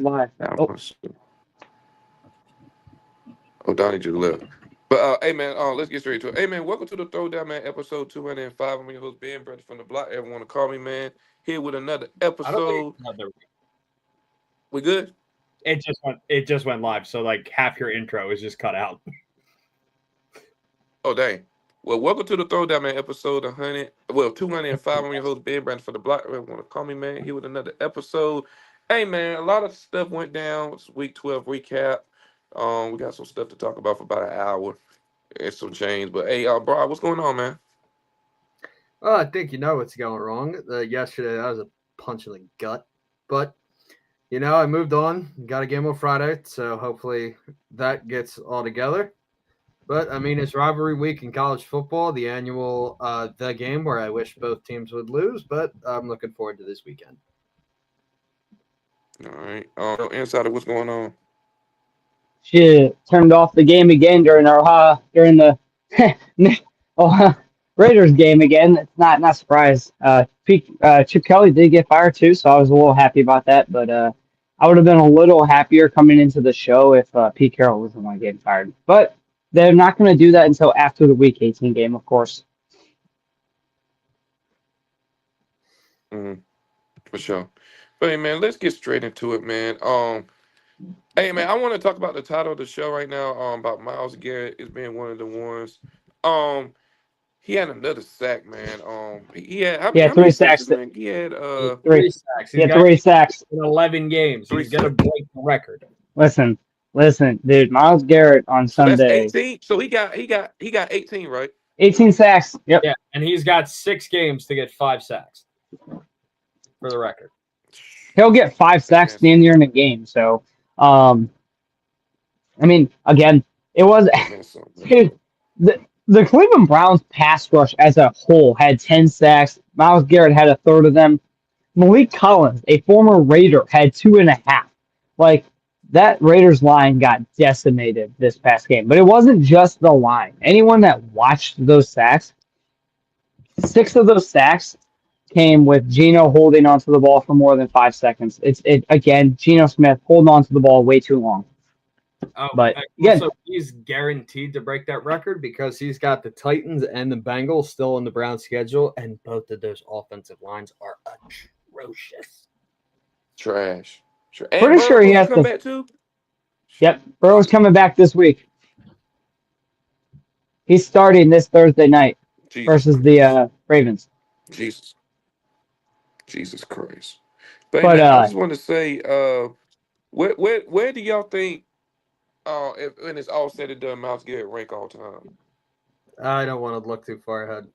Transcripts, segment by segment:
live. Oh, Donnie just left. But hey man, let's get straight to it. Hey man, welcome to the Throwdown, man, episode 205. I'm your host Ben, brother from the block. Everyone to call me, man. Here with another I don't think episode. We good? It just went live, so like half your intro is just cut out. Oh dang. Well, welcome to the Throwdown, man, episode 205. I'm your host Ben, brother from the block. Everyone to call me, man. Here with another episode. Hey man, a lot of stuff went down. It's week 12 recap. We got some stuff to talk about for about an hour and some change. But hey, bro, what's going on, man? Well, I think you know what's going wrong. Yesterday, that was a punch in the gut. But, you know, I moved on. Got a game on Friday, so hopefully that gets all together. But, I mean, it's rivalry week in college football, the annual the game where I wish both teams would lose. But I'm looking forward to this weekend. All right. Insider, what's going on? shit! Turned off the game again during the Raiders game again. It's not surprised. Chip Kelly did get fired too, so I was a little happy about that. But I would have been a little happier coming into the show if Pete Carroll wasn't the one getting fired. But they're not going to do that until after the Week 18 game, of course. Mm-hmm. For sure. But hey, man, let's get straight into it, man. Hey, man, I want to talk about the title of the show right now. About Myles Garrett as being one of the ones. He had another sack, man. He had how three sacks. Man? He had three sacks. He had 3 sacks in 11 games. He's gonna break the record. Listen, dude. Myles Garrett on Sunday. That's 18. So he got 18, right? 18 sacks. Yep. Yeah, and he's got 6 games to get 5 sacks for the record. He'll get 5 sacks at the end of the game. So, I mean, again, it was the Cleveland Browns pass rush as a whole had 10 sacks. Myles Garrett had a third of them. Malik Collins, a former Raider, had 2.5. Like, that Raiders line got decimated this past game. But it wasn't just the line. Anyone that watched those sacks, 6 of those sacks came with Geno holding onto the ball for more than 5 seconds. Again, Geno Smith holding onto the ball way too long. But again, also, he's guaranteed to break that record because he's got the Titans and the Bengals still on the Browns schedule, and both of those offensive lines are atrocious. Trash. Pretty sure he has to come back too. Yep, Burrow's coming back this week. He's starting this Thursday night versus the Ravens. Jesus Christ! But man, I just want to say, where do y'all think, when it's all said and done, Myles Garrett rank all time? I don't want to look too far ahead.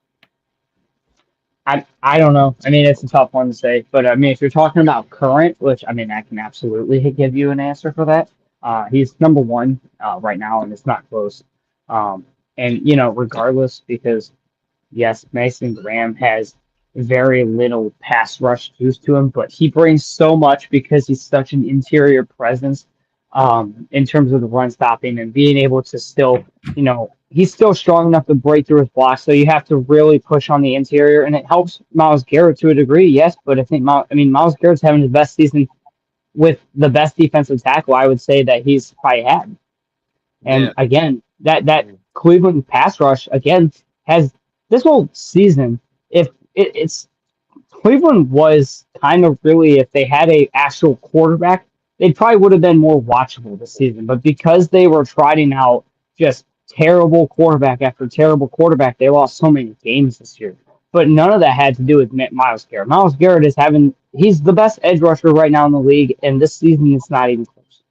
I don't know. I mean, it's a tough one to say, but I mean, if you're talking about current, which I mean, I can absolutely give you an answer for that. He's number 1 right now, and it's not close. And you know, regardless, because yes, Mason Graham has very little pass rush juice to him, but he brings so much because he's such an interior presence in terms of the run stopping and being able to still, you know, he's still strong enough to break through his blocks. So you have to really push on the interior, and it helps Myles Garrett to a degree, yes. But I think Myles Garrett's having his best season with the best defensive tackle I would say that he's probably had. And again, that Cleveland pass rush again has this whole season. If it's Cleveland was kind of really, if they had a actual quarterback, they probably would have been more watchable this season. But because they were trotting out just terrible quarterback after terrible quarterback, they lost so many games this year. But none of that had to do with Myles Garrett. Myles Garrett he's the best edge rusher right now in the league, and this season it's not even close.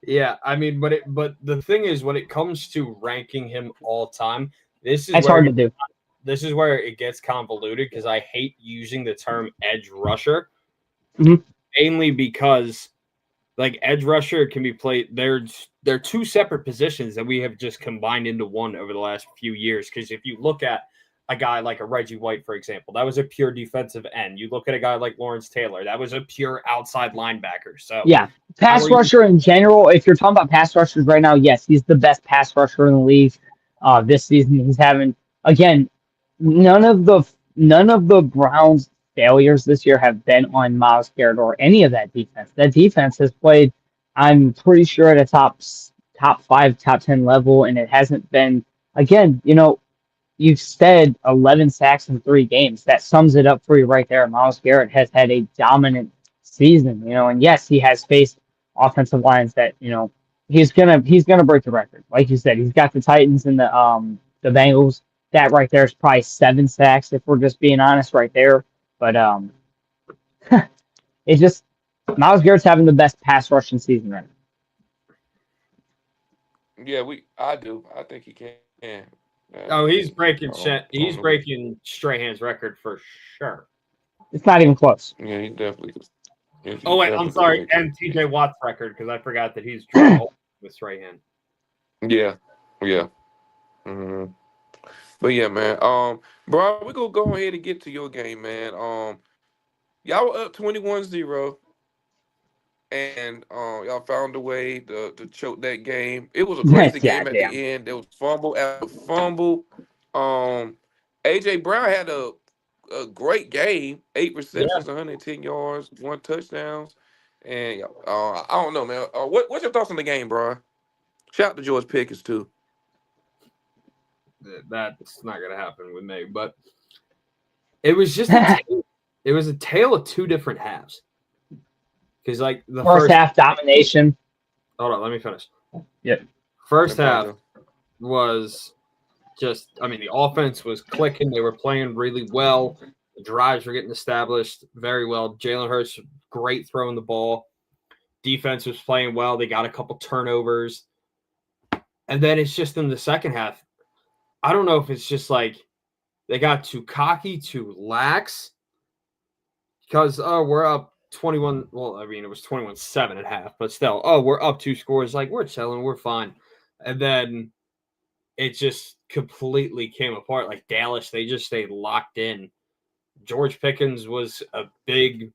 Yeah, I mean, but the thing is, when it comes to ranking him all time, that's hard to do. This is where it gets convoluted because I hate using the term edge rusher, mainly because like edge rusher can be played. They're 2 separate positions that we have just combined into one over the last few years. Because if you look at a guy like a Reggie White, for example, that was a pure defensive end. You look at a guy like Lawrence Taylor, that was a pure outside linebacker. So yeah, pass rusher in general. If you're talking about pass rushers right now, yes, he's the best pass rusher in the league this season. He's having again. None of the Browns failures this year have been on Myles Garrett or any of that defense. That defense has played, I'm pretty sure, at a top 5, top 10 level, and it hasn't been. Again, you've said 11 sacks in 3 games. That sums it up for you right there. Myles Garrett has had a dominant season, and yes, he has faced offensive lines that, he's gonna break the record. Like you said, he's got the Titans and the Bengals. That right there is probably 7 sacks if we're just being honest right there. But it's just Myles Garrett's having the best pass rushing season right now. Yeah, I do. I think he can. Oh, he's breaking Strahan's record for sure. It's not even close. Yeah, he definitely. Oh wait, I'm sorry, and TJ Watt's record, because I forgot that he's with Strahan. Yeah. Mm-hmm. But yeah, man. Bro, we gonna go ahead and get to your game, man. Y'all were up 21-0, and y'all found a way to choke that game. It was a crazy game at the end. There was fumble after fumble. AJ Brown had a great game. 8 receptions, 110 yards, 1 touchdown. And I don't know, man. What's your thoughts on the game, bro? Shout out to George Pickens too. That's not gonna happen with me, but it was just it was a tale of 2 different halves. Because like the first half domination. Hold on, let me finish. Yep. First half was just, the offense was clicking. They were playing really well. The drives were getting established very well. Jalen Hurts, great throwing the ball. Defense was playing well. They got a couple turnovers. And then it's just in the second half, I don't know if it's just like they got too cocky, too lax. Because, we're up 21. Well, it was 21-7 at half. But still, we're up 2 scores. Like, we're chilling. We're fine. And then it just completely came apart. Like Dallas, they just stayed locked in. George Pickens was a big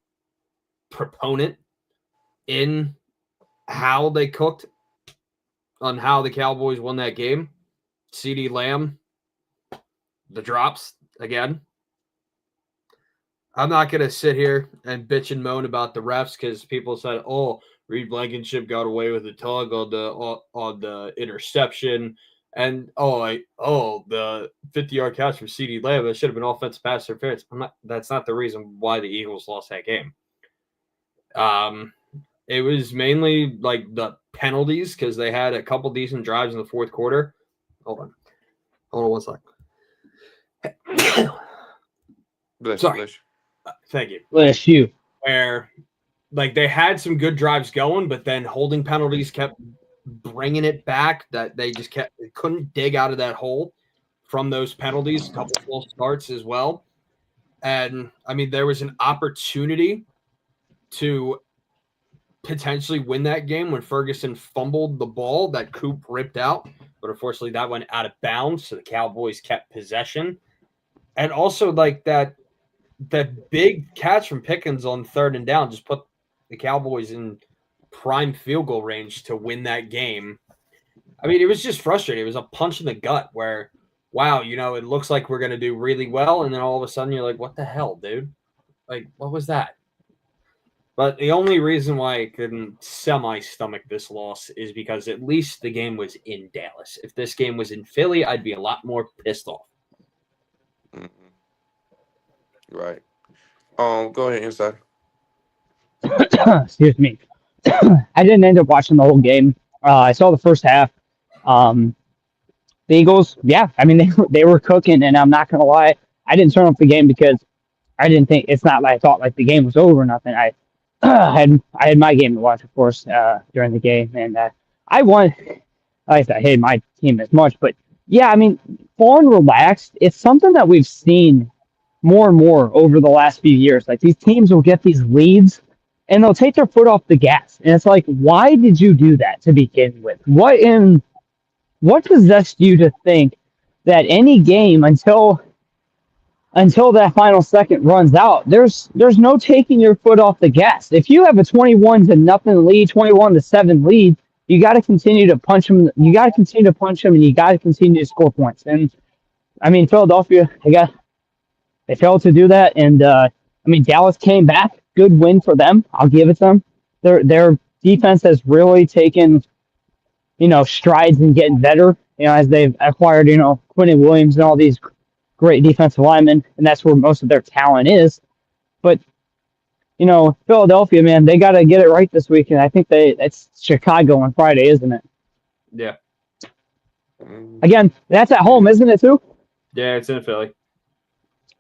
proponent in how they cooked on how the Cowboys won that game. CeeDee Lamb, the drops again. I'm not going to sit here and bitch and moan about the refs because people said, Reed Blankenship got away with the tug on the interception. And the 50-yard catch from CeeDee Lamb, that should have been offensive pass interference. That's not the reason why the Eagles lost that game. It was mainly like the penalties because they had a couple decent drives in the fourth quarter. Hold on 1 second. Bless Sorry. you. Thank you. Bless you. Where like they had some good drives going, but then holding penalties kept bringing it back, that they just couldn't dig out of that hole from those penalties. A couple false starts as well. And there was an opportunity to potentially win that game when Ferguson fumbled the ball that Coop ripped out, but unfortunately that went out of bounds, so the Cowboys kept possession. And also like that big catch from Pickens on 3rd and down just put the Cowboys in prime field goal range to win that game. It was just frustrating. It was a punch in the gut where, wow, it looks like we're going to do really well. And then all of a sudden you're like, what the hell, dude? Like, what was that? But the only reason why I couldn't semi-stomach this loss is because at least the game was in Dallas. If this game was in Philly, I'd be a lot more pissed off. Mm-hmm. Right. Go ahead, Inside. Excuse me. I didn't end up watching the whole game. I saw the first half. The Eagles, they were cooking, and I'm not gonna lie, I didn't turn off the game because I didn't think it's not like I thought like the game was over or nothing. I had my game to watch, of course, during the game, and I won. Like I said, I hated my team as much, but yeah, full and relaxed. It's something that we've seen more and more over the last few years. Like these teams will get these leads and they'll take their foot off the gas. And it's like, why did you do that to begin with? What possessed you to think that any game until that final second runs out, there's no taking your foot off the gas. If you have a 21-0 lead, 21-7 lead, you got to continue to punch them. You got to continue to punch them, and you got to continue to score points. And Philadelphia, they failed to do that. And I mean, Dallas came back. Good win for them. I'll give it to them. Their defense has really taken, strides in getting better, as they've acquired, Quentin Williams and all these great defensive linemen, and that's where most of their talent is. But, Philadelphia, man, they got to get it right this week, and I think it's Chicago on Friday, isn't it? Yeah. Again, that's at home, isn't it, too? Yeah, it's in Philly.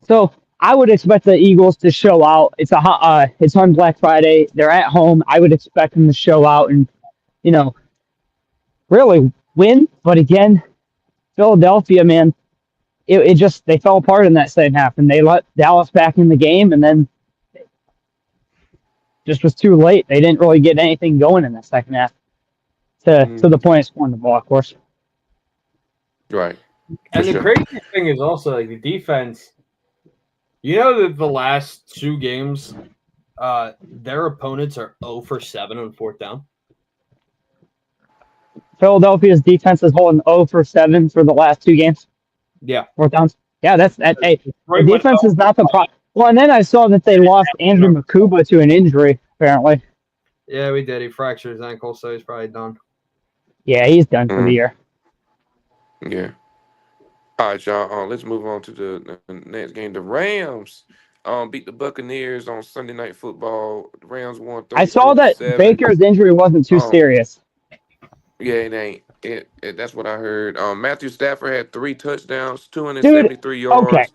So I would expect the Eagles to show out. It's on Black Friday. They're at home. I would expect them to show out and, really win. But again, Philadelphia, man, it just, they fell apart in that second half, and they let Dallas back in the game, and then just was too late. They didn't really get anything going in that second half to the point of scoring the ball, of course. Right. And the crazy thing is also like the defense. That the last 2 games, their opponents are 0 for 7 on 4th down. Philadelphia's defense is holding 0 for 7 for the last 2 games. Yeah. 4th downs. Yeah, that's that. Hey, Right, the defense is not the problem. Well, and then I saw that they lost Andrew Makuba to an injury, apparently. Yeah, we did. He fractured his ankle, so he's probably done. Yeah, he's done for the year. Yeah. All right, y'all. Let's move on to the next game. The Rams beat the Buccaneers on Sunday Night Football. The Rams won 34-7. I saw that Baker's injury wasn't too serious. Yeah, it ain't. That's what I heard. Matthew Stafford had 3 touchdowns, 273 yards. Okay.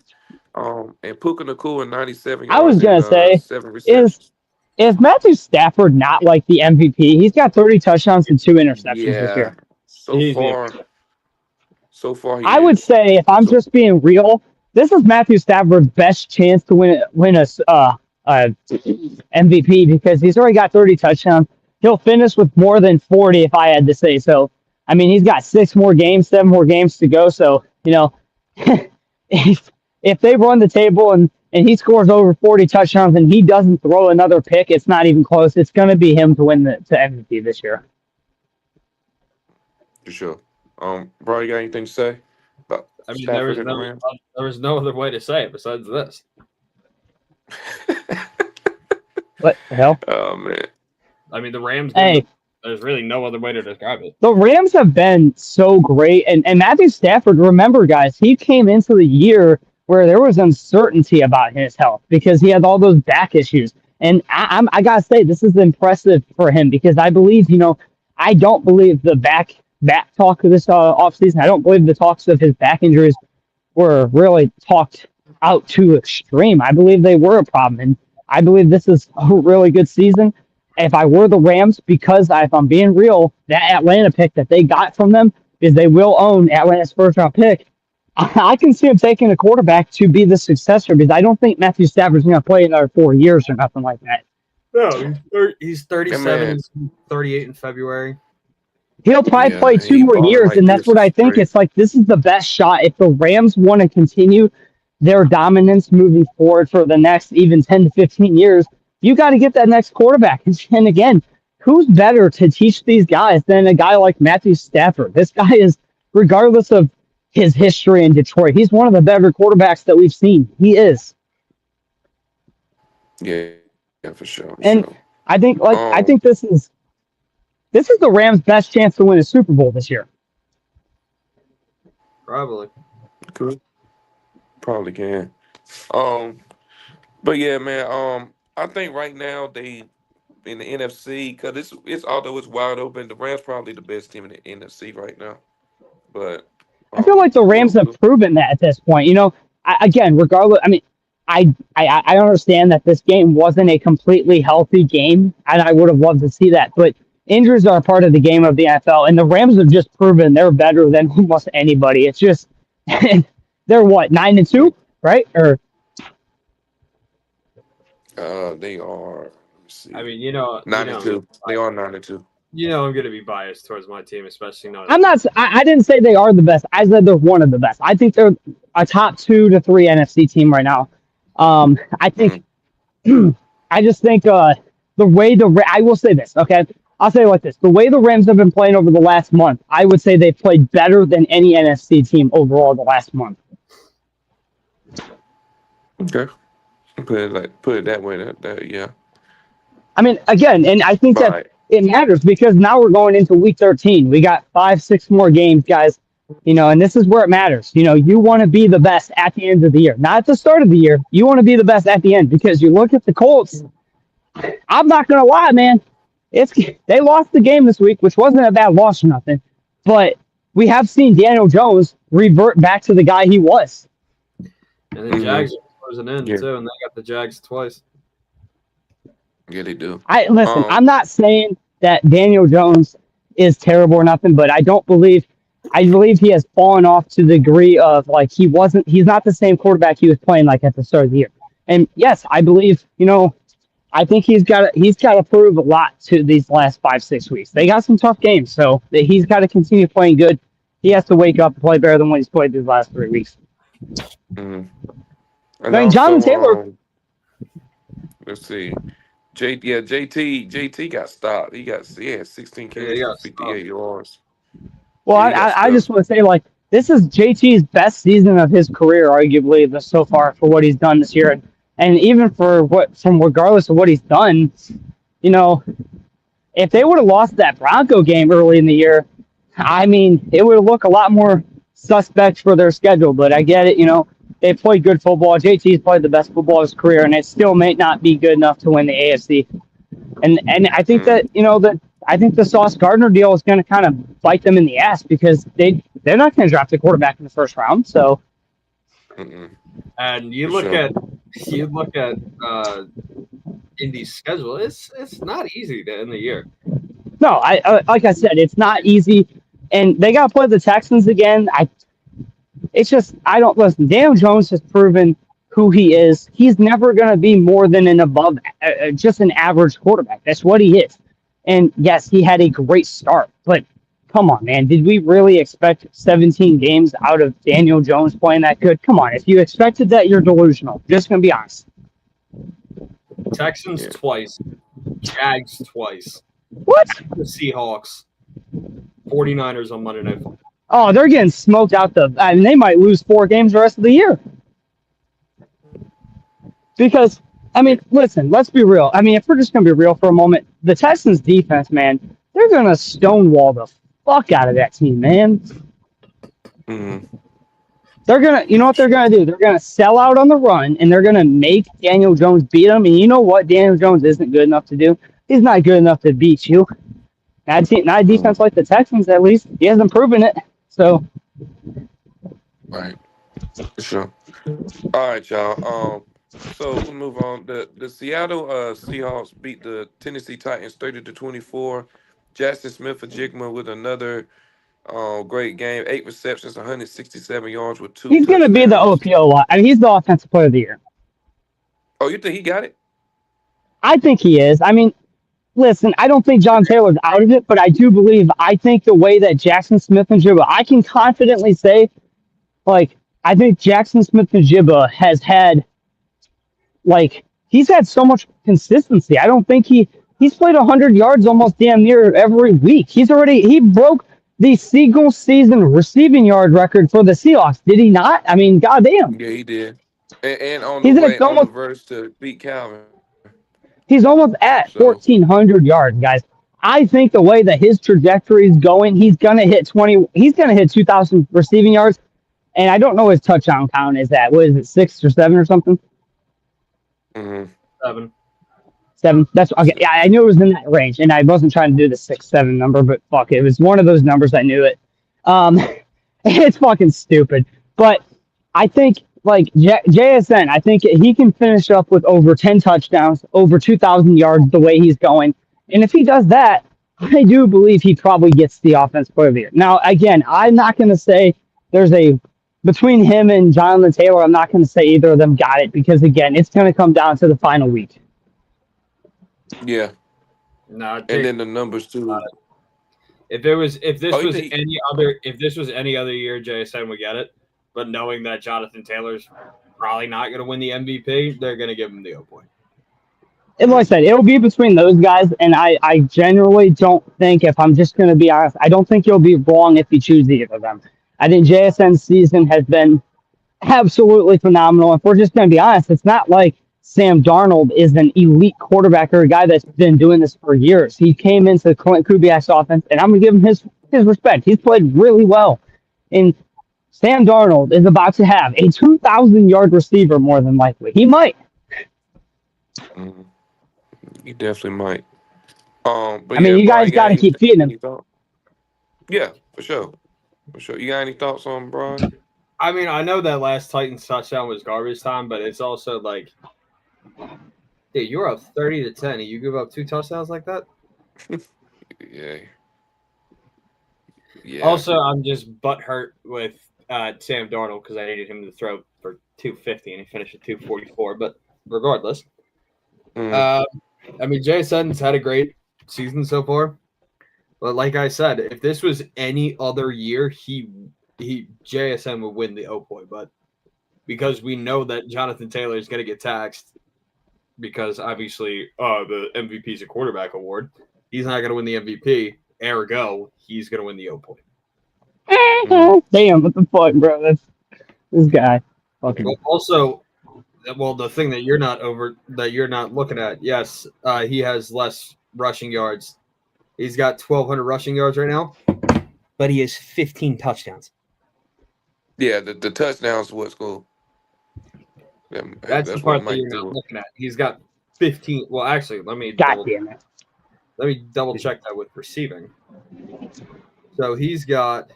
And Puka Nacua 97 yards. I was gonna say, 7 receptions. is Matthew Stafford not like the MVP? He's got 30 touchdowns and 2 interceptions this year. So far, I would say, if I'm just being real, this is Matthew Stafford's best chance to win a MVP because he's already got 30 touchdowns. He'll finish with more than 40 if I had to say so. I mean, he's got 7 more games to go. So, if they run the table and he scores over 40 touchdowns and he doesn't throw another pick, it's not even close. It's going to be him to win the MVP this year. For sure. Bro, you got anything to say about Stafford and the Rams? There was no other way to say it besides this. What the hell? Oh, man. I mean, the Rams. Hey. There's really no other way to describe it. The Rams have been so great. And Matthew Stafford, remember, guys, he came into the year where there was uncertainty about his health because he had all those back issues. And I got to say, this is impressive for him because I believe, I don't believe the back talk of this offseason. I don't believe the talks of his back injuries were really talked out too extreme. I believe they were a problem. And I believe this is a really good season. If I were the Rams, because if I'm being real, that Atlanta pick that they got from them is they will own Atlanta's first-round pick. I can see him taking a quarterback to be the successor because I don't think Matthew Stafford's going to play another 4 years or nothing like that. No, he's 37, 38 in February. He'll probably play 2 more years, and that's what I think. It's like this is the best shot. If the Rams want to continue their dominance moving forward for the next even 10 to 15 years, you got to get that next quarterback. And again, who's better to teach these guys than a guy like Matthew Stafford? This guy is, regardless of his history in Detroit, he's one of the better quarterbacks that we've seen. He is. Yeah, for sure. And I think, I think this is the Rams' best chance to win a Super Bowl this year. Probably. Cool. Probably can. But yeah, man. I think right now they in the NFC because it's although it's wide open, the Rams probably the best team in the NFC right now. But I feel like the Rams have proven that at this point. Again, regardless, I mean, I understand that this game wasn't a completely healthy game, and I would have loved to see that. But injuries are a part of the game of the NFL, and the Rams have just proven they're better than almost anybody. It's just they're what 9-2, right? Or they are. I mean, 9-2. They are 9-2. I'm going to be biased towards my team, especially not. I'm not. I didn't say they are the best. I said they're one of the best. I think they're a top 2 to 3 NFC team right now. I think. I just think the way I will say this. Okay, I'll say it like this: the way the Rams have been playing over the last month, I would say they've played better than any NFC team overall the last month. Okay. Put it that way. Yeah. I mean, again, and I think that Right. it matters because now we're going into week 13. We got 5, 6 more games, guys. And this is where it matters. You want to be the best at the end of the year, not at the start of the year. You want to be the best at the end because you look at the Colts. I'm not gonna lie, man. They lost the game this week, which wasn't a bad loss or nothing, but we have seen Daniel Jones revert back to the guy he was. And the Jags are closing in Yeah. too, and they got the Jags twice. Yeah, they do. Listen. I'm not saying that Daniel Jones is terrible or nothing, but I believe he has fallen off to the degree of like he's not the same quarterback he was playing like at the start of the year. And yes, I believe, I think he's got to prove a lot to these last 5-6 weeks. They got some tough games, so he's got to continue playing good. He has to wake up and play better than what he's played these last 3 weeks. Mm-hmm. I mean, Jonathan Taylor. Let's see. JT got stopped. He had 16 carries for 58 yards. Well, I just want to say, like, this is JT's best season of his career, arguably, so far for what he's done this year. And even regardless of what he's done, if they would have lost that Bronco game early in the year, I mean, it would look a lot more suspect for their schedule. But I get it, they played good football. JT's played the best football of his career, and it still may not be good enough to win the AFC. And I think that, I think the Sauce Gardner deal is going to kind of bite them in the ass because they're not going to draft a quarterback in the first round. So, and you look at Indy's schedule. It's not easy to end the year. No, I like I said, it's not easy, and they got to play the Texans again. I don't listen. Daniel Jones has proven who he is. He's never going to be more than just an average quarterback. That's what he is. And yes, he had a great start, but come on, man. Did we really expect 17 games out of Daniel Jones playing that good? Come on. If you expected that, you're delusional. Just going to be honest. Texans twice. Jags twice. What? The Seahawks. 49ers on Monday Night Football. Oh, they're getting smoked out they might lose 4 games the rest of the year. Because, I mean, listen, let's be real. I mean, if we're just going to be real for a moment, the Texans defense, man, they're going to stonewall the fuck out of that team, man. Mm-hmm. They're going to, you know what they're going to do? They're going to sell out on the run, and they're going to make Daniel Jones beat them. And you know what Daniel Jones isn't good enough to do? He's not good enough to beat you. Not a defense like the Texans, at least. He hasn't proven it. So. Right. For sure. All right, y'all. So we'll move on. The Seattle Seahawks beat the Tennessee Titans 30-24. Jackson Smith-Njigba with another great game. 8 receptions, 167 yards with 2 He's going to be the OPO. I mean, he's the offensive player of the year. Oh, you think he got it? I think he is. I mean, listen, I don't think John Taylor's out of it, but I think the way that Jackson Smith-Njigba, I can confidently say, like, I think Jackson Smith-Njigba has had, like, he's had so much consistency. I don't think he's played 100 yards almost damn near every week. He broke the single season receiving yard record for the Seahawks. Did he not? I mean, goddamn. Yeah, he did. And on the verge to beat Calvin. He's almost at 1,400 yards, guys. I think the way that his trajectory is going, he's gonna hit 2,000 receiving yards. And I don't know his touchdown count is at. What is it, 6 or 7 or something? Mm-hmm. 7. That's okay. Yeah, I knew it was in that range, and I wasn't trying to do the 6-7 number, but fuck it. It was one of those numbers. I knew it. It's fucking stupid. But I think like JSN, I think he can finish up with over 10 touchdowns, over 2,000 yards the way he's going. And if he does that, I do believe he probably gets the offensive player of the year. Now, again, I'm not going to say between him and Jonathan Taylor, I'm not going to say either of them got it because, again, it's going to come down to the final week. Yeah. No, and then the numbers too. If this was any other year, JSN would get it. But knowing that Jonathan Taylor's probably not going to win the MVP, they're going to give him the 0 point. And like I said, it'll be between those guys, and I generally don't think, if I'm just going to be honest, I don't think you'll be wrong if you choose either of them. I think JSN's season has been absolutely phenomenal. If we're just going to be honest, it's not like Sam Darnold is an elite quarterback or a guy that's been doing this for years. He came into Clint Kubiak's offense, and I'm going to give him his respect. He's played really well. And Sam Darnold is about to have a 2,000-yard receiver more than likely. He might. He definitely might. But I mean, you Brian, guys got to keep feeding him. Yeah, for sure. For sure. You got any thoughts on Brian? I mean, I know that last Titans touchdown was garbage time, but it's also like, dude, you're up 30-10 and you give up 2 touchdowns like that? Yeah. Also, I'm just butthurt with Sam Darnold because I needed him to throw for 250 and he finished at 244. But regardless, I mean, Jay Sutton's had a great season so far. But like I said, if this was any other year, JSN would win the Opoy. But because we know that Jonathan Taylor is going to get taxed because obviously the MVP is a quarterback award, he's not going to win the MVP. Ergo, he's going to win the Opoy. Damn, what the fuck, bro? That's this guy. Fucking. But also, the thing that you're not looking at, yes, he has less rushing yards. He's got 1,200 rushing yards right now, but he has 15 touchdowns. Yeah, the touchdowns what's cool. That's the part that you're not looking at. He's got 15. Well, actually, let me double check that with receiving. So he's got.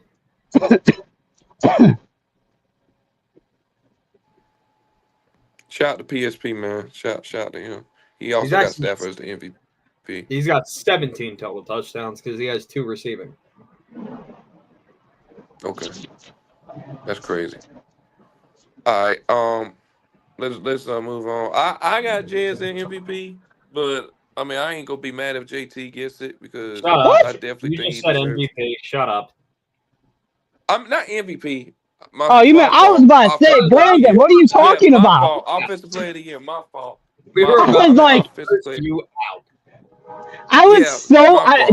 Shout out to PSP, man. Shout out to him. He also got Stafford as the MVP. He's got 17 total touchdowns because he has 2 receiving. Okay, that's crazy. All right, let's move on. I got Jazz in MVP, but I mean I ain't gonna be mad if JT gets it because I definitely think he said MVP. Shut up. I'm not MVP. You mean I was about to say, Brandon? What are you talking about? Offensive player of the year, my fault. We were like you out. I was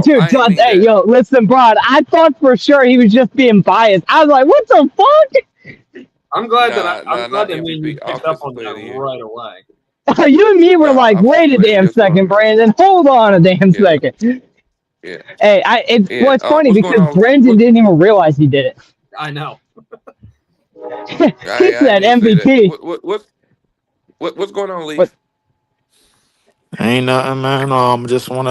dude, hey, yo, listen, bro. I thought for sure he was just being biased. I was like, what the fuck? I'm glad that you picked up on that right away. You and me were like, wait a damn second, Brandon. Hold on a damn second. Yeah. Hey, it's funny because Brandon didn't even realize he did it. I know. He said MVP. What's going on, Lee? Ain't nothing, man. Just want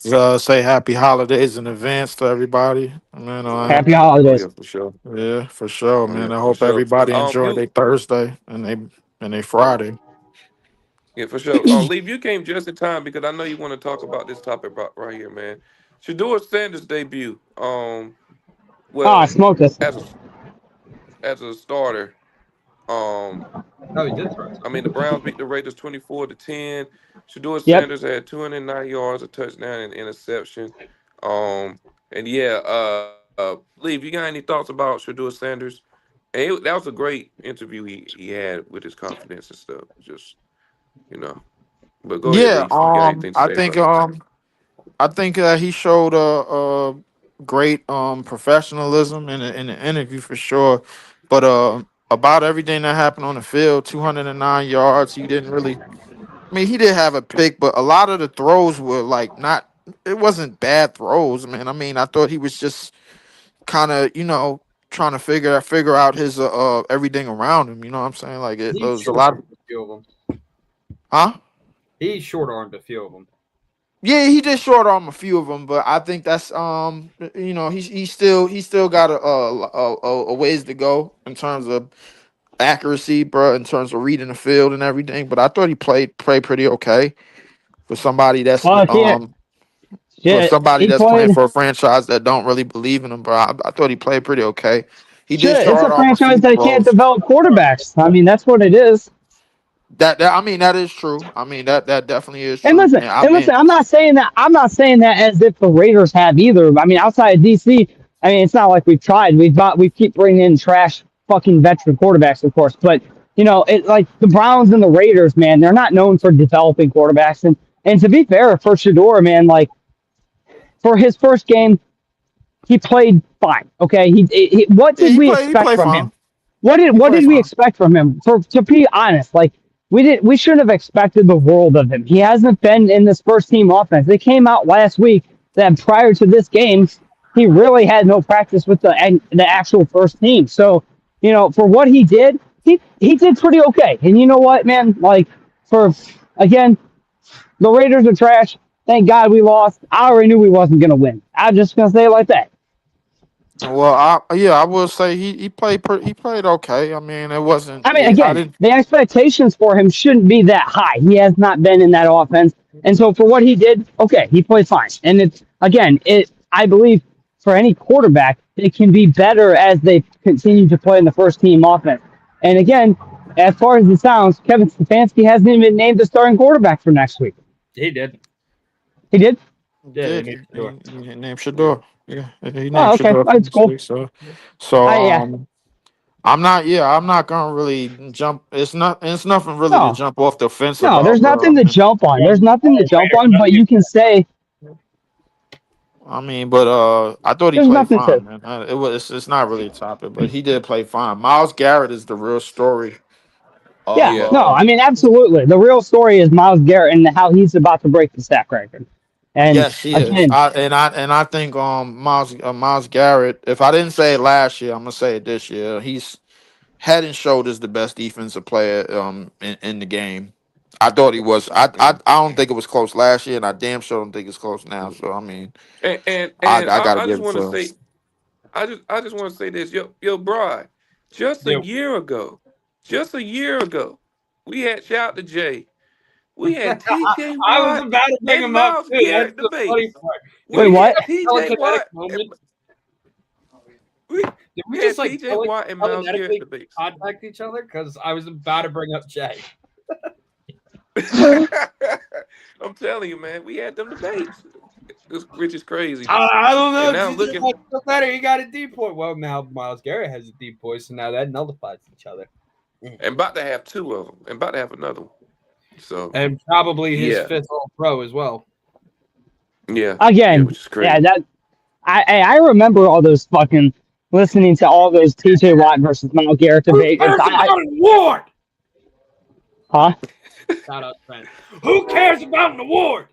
to say happy holidays in advance to everybody. Happy holidays. Yeah, for sure. Yeah, for sure, man. Yeah, I hope everybody enjoyed their Thursday and they Friday. Yeah, for sure. Lee, you came just in time because I know you want to talk about this topic right here, man. Shedeur Sanders' debut. Smoke this. As a starter. He did throw. I mean, the Browns beat the Raiders 24-10. Shedeur Sanders had 209 yards, a touchdown, and interception. Lee, if you got any thoughts about Shedeur Sanders, and that was a great interview he had with his confidence and stuff. Just but go ahead. Lee, I think he showed a great professionalism in the interview for sure, but about everything that happened on the field, 209 yards. He didn't really. I mean, he did have a pick, but a lot of the throws were like not. It wasn't bad throws, man. I mean, I thought he was just kind of, trying to figure out his everything around him. You know what I'm saying? Like it was a lot. A few of them. Huh? He short armed a few of them. Yeah, he did short arm a few of them, but I think that's he still got a ways to go in terms of accuracy, bro, in terms of reading the field and everything. But I thought he played pretty okay for somebody that's playing for a franchise that don't really believe in him, bro. I thought he played pretty okay. It's a franchise that can't develop quarterbacks. I mean, that's what it is. That is true. I mean, that definitely is true. And listen, I'm not saying that as if the Raiders have either. I mean, outside of DC, I mean, it's not like we've tried. We keep bringing in trash fucking veteran quarterbacks, of course. But it like the Browns and the Raiders, man, they're not known for developing quarterbacks. And to be fair, for Shedeur, man, like for his first game, he played fine. Okay, what did we expect from him? What did we expect from him? To be honest, like. we shouldn't have expected the world of him. He hasn't been in this first team offense. They came out last week that prior to this game, he really had no practice with the actual first team. So, for what he did, he did pretty okay. And you know what, man? Like, again, the Raiders are trash. Thank God we lost. I already knew we wasn't going to win. I'm just going to say it like that. Well, I will say he played he played okay. I mean, it wasn't. I mean, I again, didn't. the expectations for him shouldn't be that high. He has not been in that offense. And so for what he did, okay, he played fine. And I believe for any quarterback, it can be better as they continue to play in the first team offense. And again, as far as it sounds, Kevin Stefanski hasn't even been named the starting quarterback for next week. He did. He did? Yeah, He named Shador. Yeah, he named Oh, okay. Shador. That's cool. So Yeah. I'm not gonna really jump. It's nothing really No. to jump off the fence No, about. there's nothing to jump on. There's nothing to jump on, but you can say. I mean, but I thought he There's played nothing fine, to. man. It's not really a topic, but he did play fine. Myles Garrett is the real story. Yeah, Yeah. no, I mean, absolutely. The real story is Myles Garrett and how he's about to break the sack record. And Yes, he is. again, I think Myles Garrett. If I didn't say it last year, I'm gonna say it this year. He's head and shoulders the best defensive player in the game. I thought he was. I don't think it was close last year, and I damn sure don't think it's close now. So I mean, And I gotta I give just it want to to him. say, I just want to say this, yo, Bri, just a Yeah. year ago, we had shout out to Jay. We had TJ I was Watt about to bring and him up Myles too. Garrett That's the funny debates. part. Wait, We what? had TJ Watt. Moment. We Did we had just like TJ Watt and Myles Garrett telepathically debates. contact each other? Because I was about to bring up Jay. I'm telling you, man, we had them debates. Which is crazy. I don't know. And now TJ looking- Watt's still better. He got a deep point. Well, now Myles Garrett has a deep point, so now that nullifies each other. And about to have two of them. And about to have another one. So And probably his Yeah. fifth All Pro as well. yeah. again, yeah, which is crazy. yeah, that I remember all those fucking listening to all those TJ Watt versus Myles Garrett debates. Award? Huh? Shout out, friend. Who cares about an award?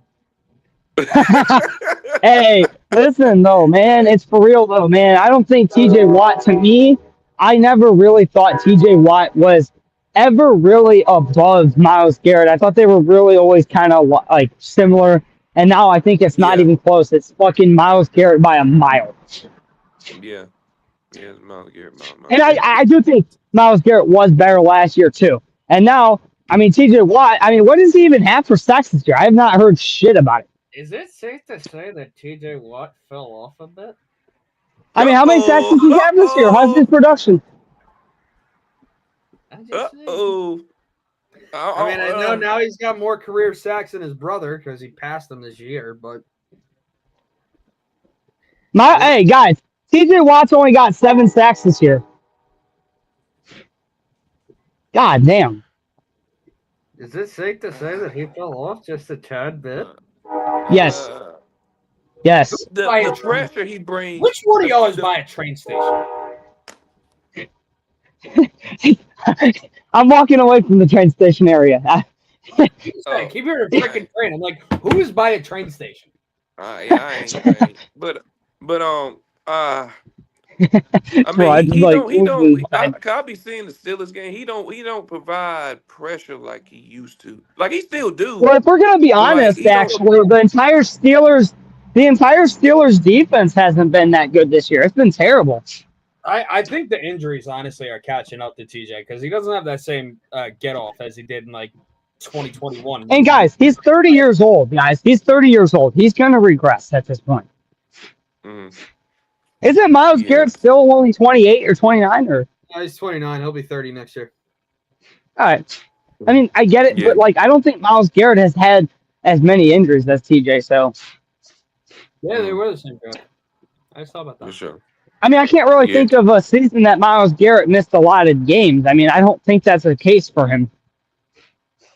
Hey, listen though, man, it's for real though, man. I don't think TJ Watt, to me, I never really thought TJ Watt was ever really above Myles Garrett. I thought they were really always kind of like similar, and now I think it's not Yeah. even close. It's fucking Myles Garrett by a mile. Yeah. Yeah, it's Myles Garrett. And I do think Myles Garrett was better last year too. And now, I mean, TJ Watt, I mean, what does he even have for sacks this year? I have not heard shit about it. Is it safe to say that TJ Watt fell off a bit? I mean, how many sacks does he have this year? How's his production? Uh-oh. I mean, I know now he's got more career sacks than his brother because he passed him this year, but Hey, guys, TJ Watt's only got 7 sacks this year. God damn. is it safe to say that he fell off just a tad bit? Yes. Yes. The pressure he brings. Which one of y'all is by a train station? I'm walking away from the train station area. Keep hearing a freaking train. I'm like, who is by a train station? Yeah, I ain't. But I Bro, I mean, just, I'll be seeing the Steelers game. He don't provide pressure like he used to. Like he still do. Well, if we're gonna be Like, honest, he don't- actually, the entire Steelers defense hasn't been that good this year. It's been terrible. I think the injuries honestly are catching up to TJ because he doesn't have that same get off as he did in like 2021. And guys, he's 30 years old. Guys, he's 30 years old. He's gonna regress at this point. Mm. Isn't Myles Yeah. Garrett still only 28 or 29 or? No, he's 29. He'll be 30 next year. All right. I mean, I get it, Yeah. but like, I don't think Myles Garrett has had as many injuries as TJ. So, Yeah, they were the same guy. I saw about For that. sure. I mean, I can't really Yeah. think of a season that Myles Garrett missed a lot of games. I mean, I don't think that's the case for him.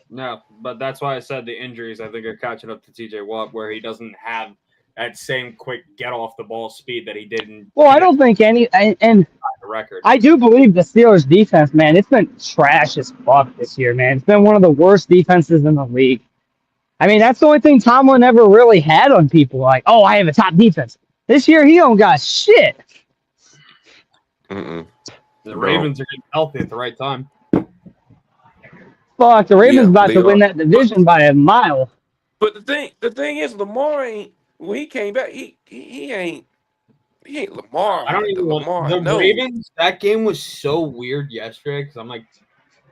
No, but that's why I said the injuries I think are catching up to TJ Watt, where he doesn't have that same quick get off the ball speed that he did in. Well, I don't think any and record. I do believe the Steelers defense, man, it's been trash as fuck this year, man. It's been one of the worst defenses in the league. I mean, that's the only thing Tomlin ever really had on people. Like, oh, I have a top defense. This year, he don't got shit. Mm-mm. The Ravens are getting healthy at the right time. Fuck, the Ravens about they to win are. that division by a mile. But the thing is, Lamar ain't when he came back. He ain't Lamar. I don't even want Lamar. the No. Ravens. That game was so weird yesterday because I'm like,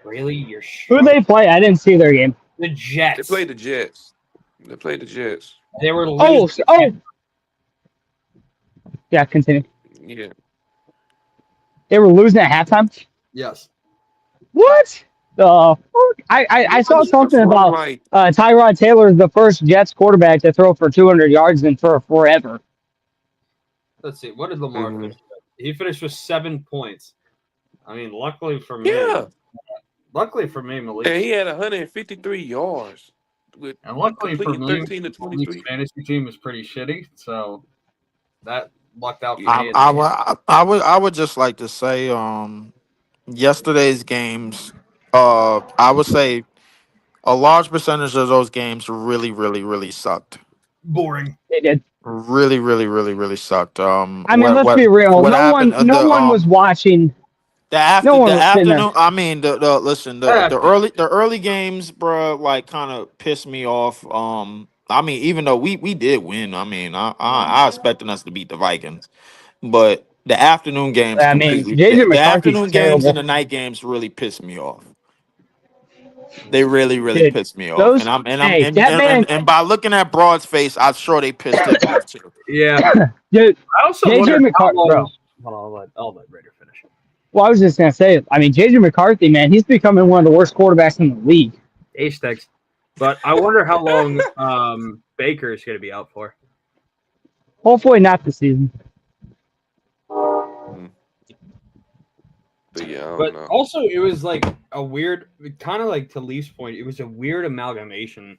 really, you're Who they play? I didn't see their game. the Jets. They played the Jets. They were Oh, losing. Yeah, continue. Yeah. They were losing at halftime. Yes. What? I saw something about Like, Tyrod Taylor is the first Jets quarterback to throw for 200 yards in forever. Let's see. What did Lamar Mhm. finish with? He finished with 7 points. I mean, luckily for me. yeah. Luckily for me, Malik. And he had 153 yards with And luckily for completing me, 13 to Malik's 23. fantasy team was pretty shitty, so that lucked out for Yeah. me. I would just like to say, yesterday's games, I would say a large percentage of those games really, really, really sucked. Boring. They did. Really, really, really, really sucked. I mean, let's be real. what No happened? one was watching. No one The was sitting there. afternoon. I mean, the early games, bro, like kind of pissed me off. I mean, even though we did win, I mean, I expected us to beat the Vikings, but the afternoon games I mean, completely. JJ The McCarthy's afternoon games and terrible. the night games really pissed me off. They really, really Dude, pissed me off, those- and that man- and by looking at Broad's face, I'm sure they pissed him off too. Yeah. Dude, I also JJ wonder McCarthy, how long. bro. Hold on, I'll let Raider finish. Well, I was just gonna say. I mean, JJ McCarthy, man, he's becoming one of the worst quarterbacks in the league. H-Tex. But I wonder how long Baker is going to be out for. Hopefully, not this season. But yeah, I don't But know. also, it was like a weird, kind of like to Leaf's point, it was a weird amalgamation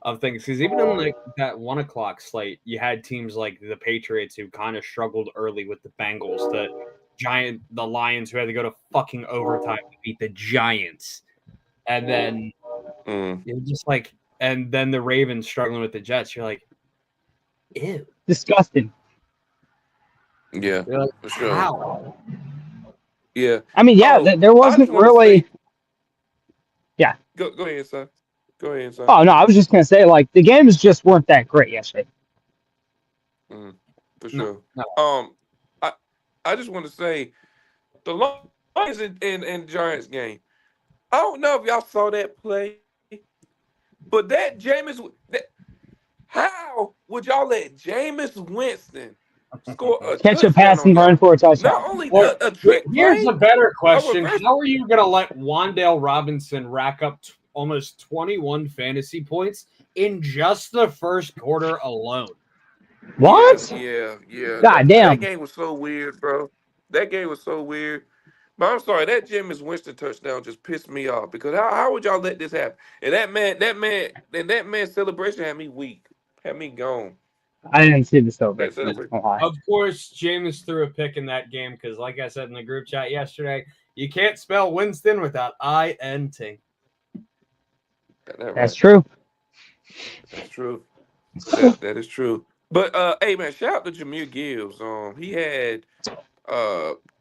of things. Because even on like that 1 o'clock slate, you had teams like the Patriots who kind of struggled early with the Bengals, the Lions who had to go to fucking overtime to beat the Giants, and then it just like, and then the Ravens struggling with the Jets. You're like, ew, Disgusting. Yeah, you're like, for sure. how? Yeah. I mean, yeah, Oh, there I wasn't just wanna really. say- Yeah. Go ahead, son. Go ahead, son. Oh no, I was just gonna say like the games just weren't that great yesterday. For sure. No. I just want to say the Lions and Giants game. I don't know if y'all saw that play, but that Jameis. How would y'all let Jameis Winston score a Catch a touchdown pass on and run y'all? for a touchdown. Not only Well, a trick Here's play, a better question. reverse- How are you going to let Wan'Dale Robinson rack up almost 21 fantasy points in just the first quarter alone? What? Yeah. God damn. That game was so weird, bro. That game was so weird. But I'm sorry, that Jameis Winston touchdown just pissed me off because how would y'all let this happen? And that man's celebration had me weak, had me gone. I didn't see the silver. That celebration. Of course, Jameis threw a pick in that game because, like I said in the group chat yesterday, you can't spell Winston without I-N-T. That's true. That's true. That is true. But hey man, shout out to Jameer Gibbs. He had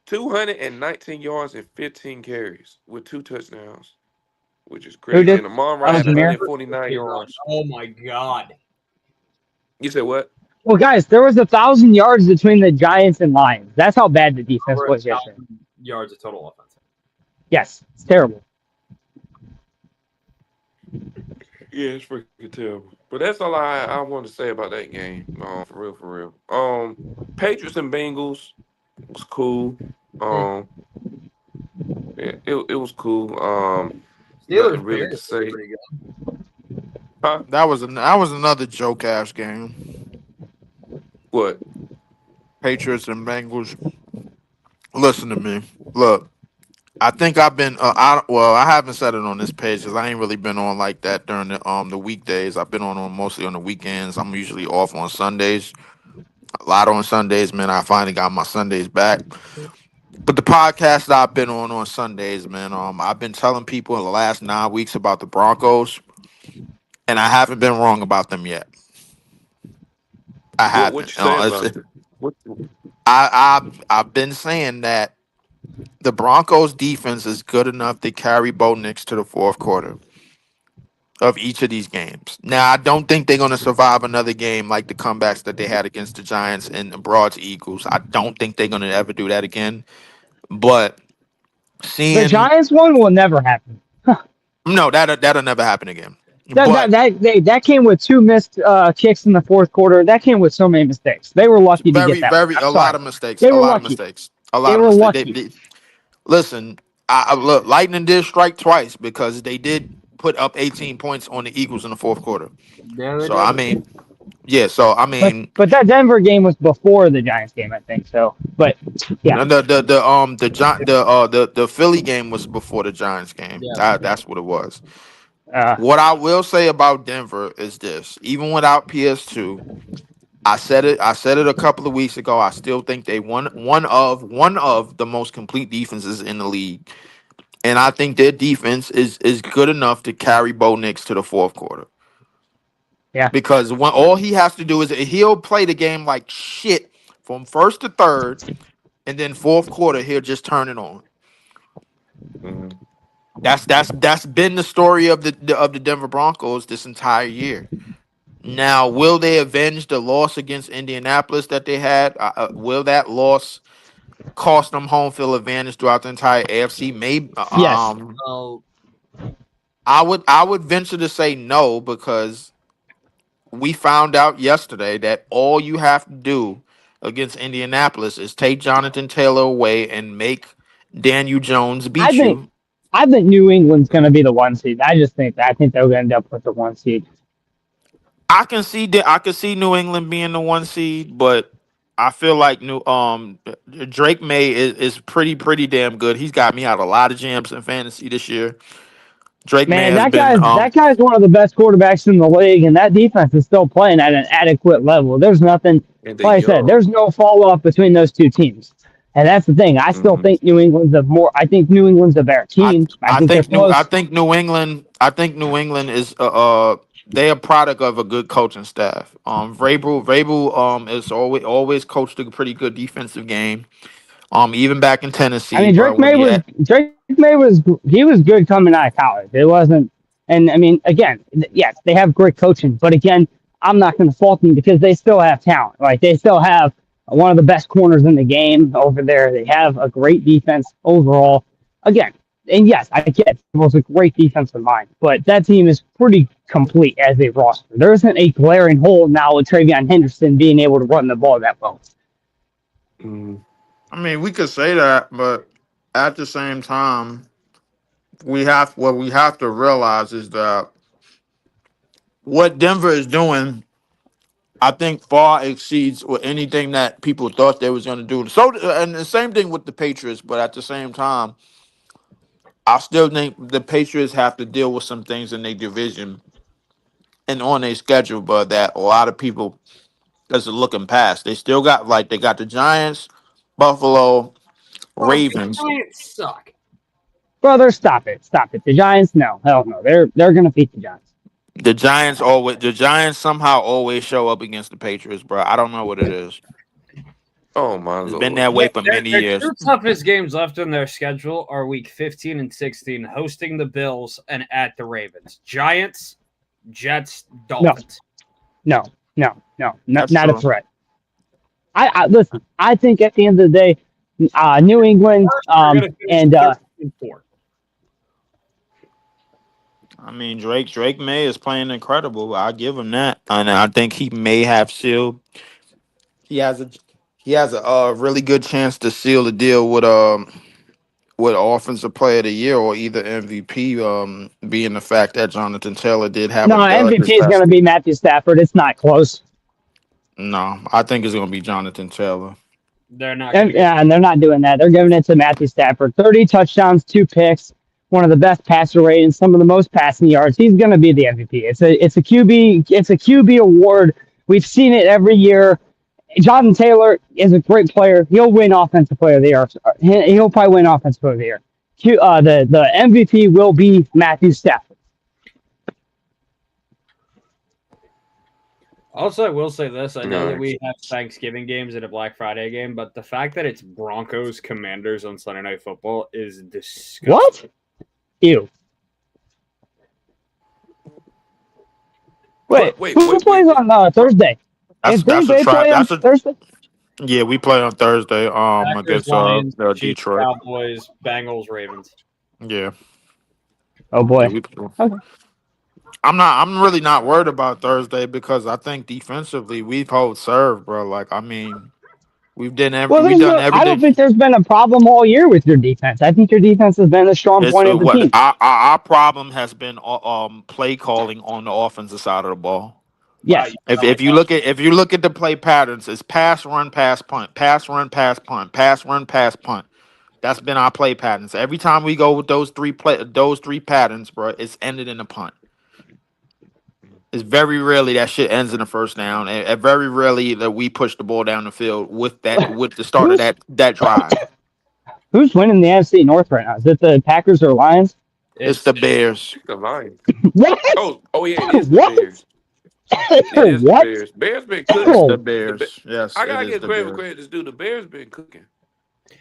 219 yards and 15 carries with 2 touchdowns, which is crazy. did? And Amon That was Ryan had Jameer? 149 yards. Oh my God. You said what? Well, guys, there was 1,000 yards between the Giants and Lions. That's how bad the defense Over was 1,000 yesterday. yards of total offense. Yes, it's terrible. Yeah, it's freaking terrible. But that's all I want to say about that game. For real. Patriots and Bengals was cool. Yeah, it was cool. Nothing really to say. Pretty good. Huh? That was another joke ass game. What? Patriots and Bengals. Listen to me. Look, I think I've been. I haven't said it on this page because I ain't really been on like that during the weekdays. I've been on mostly on the weekends. I'm usually off on Sundays. A lot on Sundays, man. I finally got my Sundays back. But the podcast that I've been on Sundays, man, I've been telling people in the last 9 weeks about the Broncos, and I haven't been wrong about them yet. I What haven't. you say about it? What, I've been saying that the Broncos defense is good enough to carry Bo Nix to the fourth quarter of each of these games. Now, I don't think they're going to survive another game like the comebacks that they had against the Giants and the Broads Eagles. I don't think they're going to ever do that again. But The seeing Giants one will never happen. no, that'll never happen again. That But that came with two missed kicks in the fourth quarter. That came with so many mistakes. They were lucky to get very, that one. very I'm a lot sorry. of mistakes. They A were lot of lucky. mistakes. A They lot of were mistakes. lucky. Listen, I look, Lightning did strike twice because they did put up 18 points on the Eagles in the fourth quarter. Yeah, they So I did. mean, yeah. So I But mean, but that Denver game was before the Giants game, I think. So, but yeah, the Philly game was before the Giants game. Yeah. That's what it was. uh, What I will say about Denver is this: even without PS2, I said it. I said it a couple of weeks ago. I still think they one of the most complete defenses in the league, and I think their defense is good enough to carry Bo Nix to the fourth quarter. yeah. Because when all he has to do is he'll play the game like shit from first to third, and then fourth quarter he'll just turn it on. Mhm. That's been the story of the Denver Broncos this entire year. Now, will they avenge the loss against Indianapolis that they had? Will that loss cost them home field advantage throughout the entire AFC? Maybe. Yes. Oh, I would venture to say no because we found out yesterday that all you have to do against Indianapolis is take Jonathan Taylor away and make Daniel Jones I beat think you. I think New England's going to be the one seed. I think they're going to end up with the one seed. I can see New England being the one seed, but I feel like new Drake May is pretty damn good. He's got me out a lot of jams in fantasy this year. Drake May Man, has been that guy's one of the best quarterbacks in the league, and that defense is still playing at an adequate level. There's nothing, And they like I said, young. there's no fall off between those two teams, and that's the thing. I still Mhm. think New England's a more. I think New England's a better I team. I I think they're think close. New England is they a product of a good coaching staff. Vrabel is always coached a pretty good defensive game. Even back in I Tennessee, mean, bro, when he had Drake May was he was good coming out of college. It wasn't, and I mean, again, yes, they have great coaching, but again, I'm not going to fault them because they still have talent. Like they still have one of the best corners in the game over there. They have a great defense overall. Again, and yes, I get it was a great defensive mind, but that team is pretty complete as a roster. There isn't a glaring hole now with Travion Henderson being able to run the ball that well. Mhm. I mean, we could say that, but at the same time, what we have to realize is that what Denver is doing, I think, far exceeds what anything that people thought they was going to do. So, and the same thing with the Patriots, but at the same time, I still think the Patriots have to deal with some things in their division and on their schedule, but that a lot of people is looking past. They still got they got the Giants, Buffalo, well, the Ravens. Giants suck. Brother, stop it. Stop it. The Giants, no. Hell no. They're gonna beat the Giants. The Giants somehow always show up against the Patriots, bro. I don't know what it is. Oh my It's been lord. that way for many Their years. two toughest games left in their schedule are week 15 and 16, hosting the Bills and at the Ravens. Giants, Jets, Dolphins. No. That's Not a true. threat. I listen. I think at the end of the day, New England They're gonna finish and 13-4. I mean, Drake May is playing incredible. I give him that, and I think he may have sealed. He has a really good chance to seal the deal with offensive player of the year or either MVP. Being the fact that Jonathan Taylor did have no a dud this MVP is past gonna be Matthew Stafford. It's not close. No, I think it's gonna be Jonathan Taylor. They're not going And, to yeah, and they're not doing that. They're giving it to Matthew Stafford. 30 touchdowns, 2 picks, one of the best passer ratings, some of the most passing yards. He's going to be the MVP. It's a QB award. We've seen it every year. Jonathan Taylor is a great player. He'll win Offensive Player of the Year. He'll probably win Offensive Player of the Year. The MVP will be Matthew Stafford. Also, I will say this. I know that Nice. we have Thanksgiving games and a Black Friday game, but the fact that it's Broncos Commanders on Sunday Night Football is disgusting. What? Ew. Wait, who plays on Thursday? Is Green Bay play on Thursday? Yeah, we play on Thursday. Packers, Against Lions, Chiefs, Detroit. Cowboys, Bengals, Ravens. Yeah. Oh boy. Yeah, Okay. I'm really not worried about Thursday because I think defensively we've hold serve, bro. Like, I mean, we've done everything. I don't think there's been a problem all year with your defense. I think your defense has been a strong point of the team. Our problem has been play calling on the offensive side of the ball. Yes. If you look at the play patterns, it's pass, run, pass, punt, pass, run, pass, punt, pass, run, pass, punt. That's been our play patterns. Every time we go with those three patterns, bro, it's ended in a punt. It's very rarely that shit ends in a first down, and very rarely that we push the ball down the field with the start of that drive. Who's winning the NFC North right now? Is it the Packers or Lions? It's the Bears. The Lions. What? Oh yeah, it is the What? Bears. It is What? the Bears. Bears been cooking. Oh. The Bears. Yes, I gotta it is give the credit Bears. where credit is due. The Bears been cooking.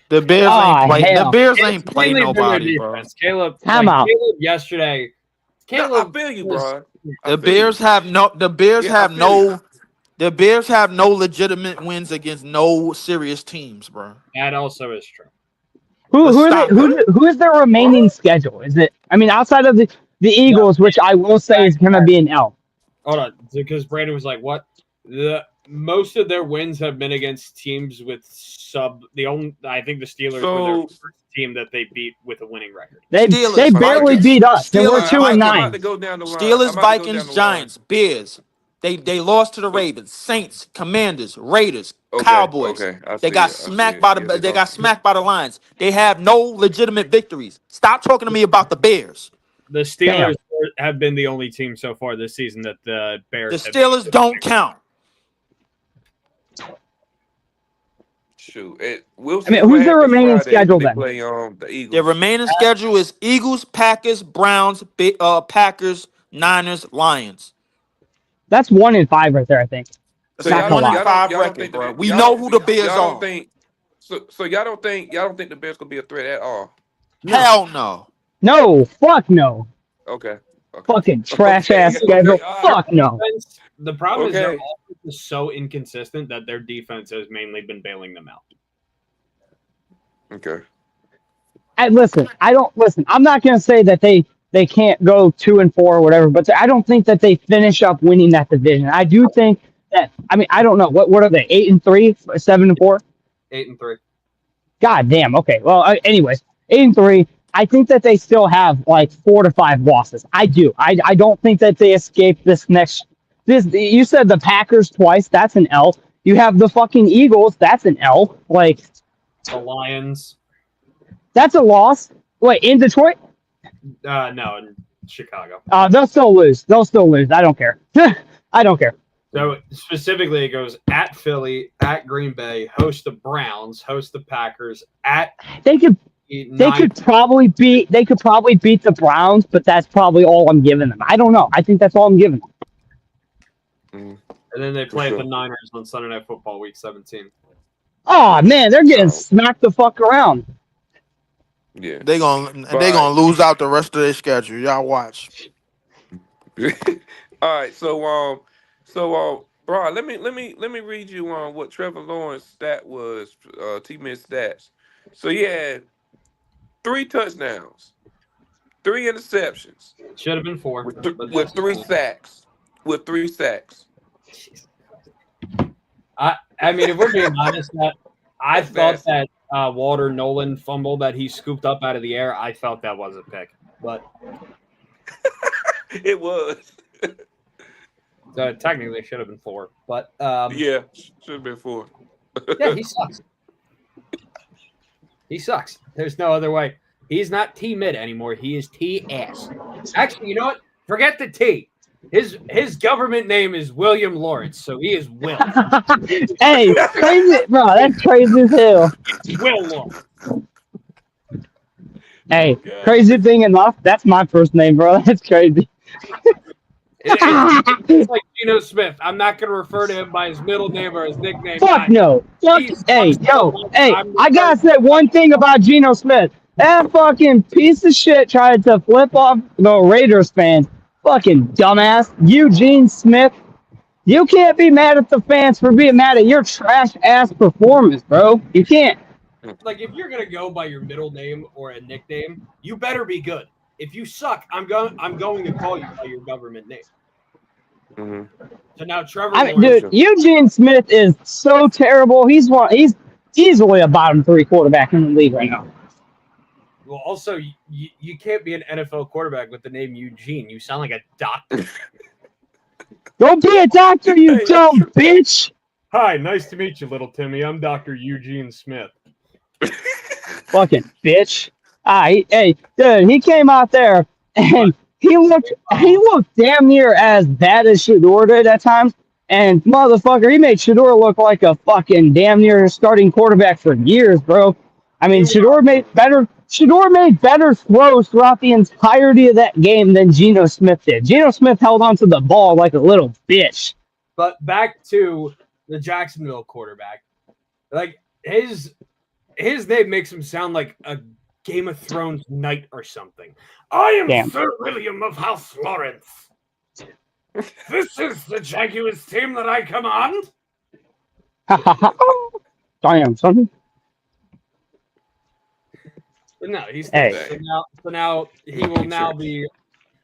The Bears Ah, ain't play. hell. The Bears ain't It's play mainly been their nobody, bro. defense. Caleb, Time out. Caleb yesterday. No, I Caleb feel you, was- bro. I The feel Bears you. have no. The Bears Yeah, I have feel no. The Bears have no legitimate wins against no serious teams, bro. That also is true. Who is their remaining schedule? Is it? I mean, outside of the Eagles, which I will say is going to be an L. Hold on, because Brandon was like, "What?" Most of their wins have been against teams with I think the Steelers were their first team that they beat with a winning record. They barely Vikings, beat us. They were Steelers, 2-9. I'm about to go down the line. Steelers, I'm about to go Vikings, down the line. Giants, Bears. They lost to the Ravens, Saints, Commanders, Raiders, Okay, Cowboys. okay, I They see got it, I smacked see by it. the Yeah, they got smacked by the Lions. They have no legitimate victories. Stop talking to me about the Bears. The Steelers have been the only team so far this season that the Bears. The Steelers don't count. Shoot, we'll see. I mean, who's their what remaining happens Friday schedule when then? they play the Eagles. Their remaining schedule is Eagles, Packers, Browns, Packers, Niners, Lions. That's 1-5 right there, I think. So Not y'all, gonna lie. y'all don't record, think bro. that- We y'all know don't- who the Bears y'all don't are. think. So y'all don't think the Bears gonna be a threat at all? Hell no. No, fuck no. Okay. Fucking trash ass Okay, schedule. all right. Fuck no. The problem is their Okay. offense is so inconsistent that their defense has mainly been bailing them out. Okay. Listen. I'm not gonna say that they can't go 2-4 or whatever, but I don't think that they finish up winning that division. I do think that. I mean, I don't know what are they? 8-3, 7-4. 8-3. God damn. Okay. Well, anyways, 8-3. I think that they still have like 4 to 5 losses. I do. I don't think that they escape this next. You said the Packers twice. That's an L. You have the fucking Eagles. That's an L. Like, The Lions. that's a loss. Wait, in Detroit? No, in Chicago. They'll still lose. I don't care. I don't care. So specifically, it goes at Philly, at Green Bay, host the Browns, host the Packers, at They could probably beat the Browns, but that's probably all I'm giving them. I don't know. I think that's all I'm giving them. And then they play sure. the Niners on Sunday Night Football, Week 17. Oh man, they're getting smacked the fuck around. Yeah. They gonna lose out the rest of their schedule. Y'all watch. All right. So bro, let me read you on what Trevor Lawrence stat was. T-Mid stats. So yeah, 3 touchdowns, 3 interceptions, Should have been 4. with 3 sacks. With 3 sacks. I mean, if we're being honest, I That's thought bad. that Walter Nolan fumble that he scooped up out of the air, I felt that was a pick. But It was. technically it should have been 4. But Yeah, should have been 4. yeah, he sucks. He sucks. There's no other way. He's not T-mid anymore. He is T-ass. Actually, you know what? Forget the T. His government name is William Lawrence, so he is Will. Hey, crazy, bro. That's crazy as hell. Will Lawrence. Hey, God. crazy thing enough, that's my first name, bro. That's crazy. It's like Geno Smith. I'm not going to refer to him by his middle name or his nickname. Fuck no. Fuck. Hey, I gotta say one thing about Geno Smith. That fucking piece of shit tried to flip off the Raiders fans. Fucking dumbass. Eugene Smith. You can't be mad at the fans for being mad at your trash ass performance, bro. You can't. Like, if you're going to go by your middle name or a nickname, you better be good. If you suck, I'm going to call you by your government name. Mm-hmm. So now Trevor Dude, Eugene Smith is so terrible. He's easily a bottom 3 quarterback in the league right now. Well, also, you can't be an NFL quarterback with the name Eugene. You sound like a doctor. Go be a doctor, you dumb bitch. Hi, nice to meet you, little Timmy. I'm Dr. Eugene Smith. Fucking bitch. Hey, dude, he came out there and he looked damn near as bad as Shador did at times. And motherfucker, he made Shador look like a fucking damn near starting quarterback for years, bro. I mean, Shador made better throws throughout the entirety of that game than Geno Smith did. Geno Smith held onto the ball like a little bitch. But back to the Jacksonville quarterback. Like, his name makes him sound like a Game of Thrones knight or something. I am Sir William of House Lawrence. This is the Jaguars team that I command. Damn, something. But no, he's hey. So now he will now be,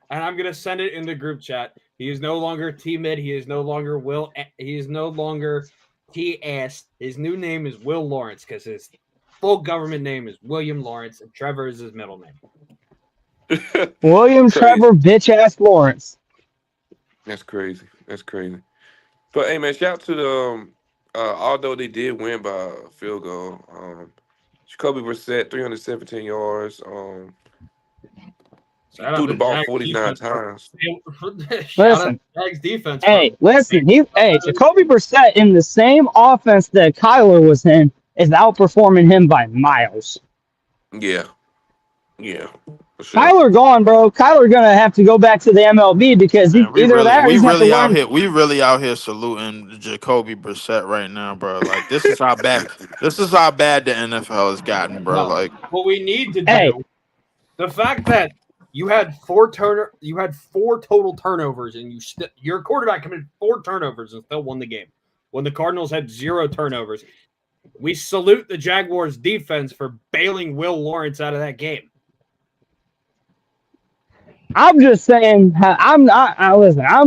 and I'm gonna send it in the group chat. He is no longer T-Mid. He is no longer Will. He is no longer T-S. His new name is Will Lawrence because his full government name is William Lawrence, and Trevor is his middle name. William Trevor bitch ass Lawrence. That's crazy. That's crazy. But hey, man, shout out to the although they did win by a field goal. Jacoby Brissett, 317 yards. Threw the ball 49 times. Listen, defense. Listen. Jacoby Brissett in the same offense that Kyler was in is outperforming him by miles. Yeah. For sure. Kyler gone, bro. Kyler gonna have to go back to the MLB because we really out here saluting Jacoby Brissett right now, bro. Like this is how bad the NFL has gotten, bro. Like what we need to do, the fact that you had four total turnovers, and your quarterback committed 4 turnovers and still won the game. When the Cardinals had 0 turnovers, we salute the Jaguars defense for bailing Will Lawrence out of that game. I'm just saying. I'm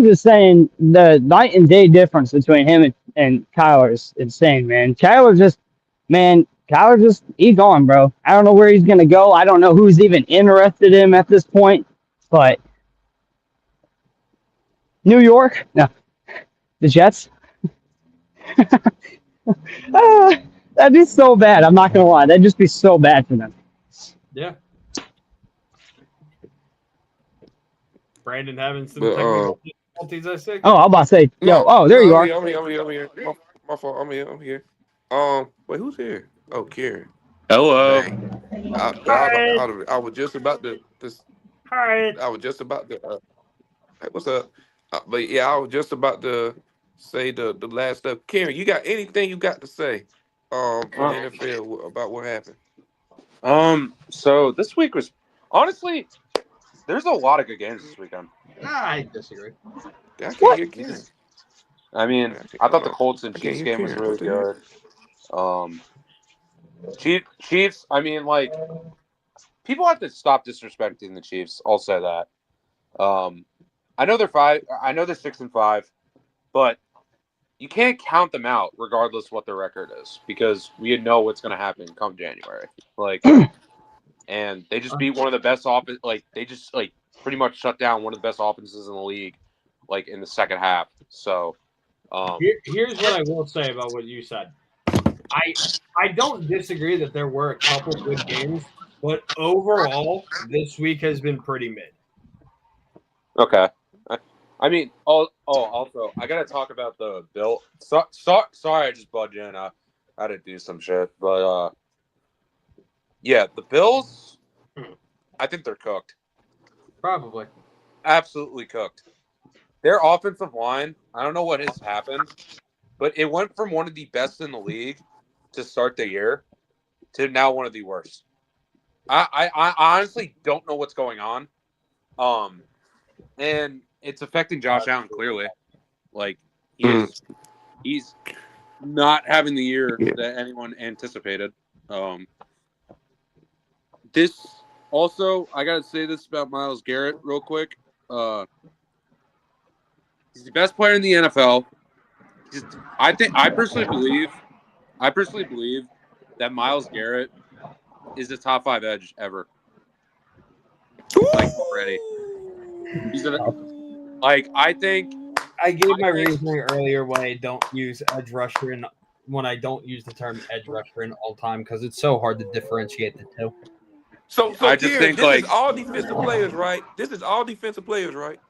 just saying the night and day difference between him and Kyler is insane, man. Kyler just he's gone, bro. I don't know where he's gonna go. I don't know who's even interested in him at this point. But New York, no, the Jets. That'd be so bad. I'm not gonna lie. That'd just be so bad for them. Yeah. Brandon having some technical difficulties, I think. Oh, I'm about to say, there you are. I'm here. My fault. I'm here. Wait, who's here? Oh, Karen. Hello. I was just about to. Hi. I was just about to. Hey, what's up? But yeah, I was just about to say the last stuff. Karen, you got anything you got to say? For the NFL about what happened? So this week was honestly. There's a lot of good games this weekend. I disagree. I mean, I thought the Colts and Chiefs game was really good. Chiefs, I mean, like, people have to stop disrespecting the Chiefs. I'll say that. I know they're 6-5, but you can't count them out regardless what their record is because we know what's going to happen come January. Like. And they just beat one of the best offense. Like they just pretty much shut down one of the best offenses in the league, like in the second half. So, here's what I will say about what you said. I don't disagree that there were a couple good games, but overall, this week has been pretty mid. Okay. I mean, also, I gotta talk about the Bill. Sorry, I just bugged in. I had to do some shit, but yeah, the Bills. I think they're cooked. Probably. Absolutely cooked. Their offensive line. I don't know what has happened, but it went from one of the best in the league to start the year to now one of the worst. I honestly don't know what's going on. And it's affecting Josh Allen clearly. Like he's not having the year that anyone anticipated. This also, I gotta say this about Myles Garrett real quick. He's the best player in the NFL. I personally believe that Myles Garrett is the top 5 edge ever. Like already. I think I gave my reasoning earlier when I don't use edge rusher and when I don't use the term edge rusher in all time because it's so hard to differentiate the two. So I just Kieran, think, this like- is all defensive players, right? This is all defensive players, right?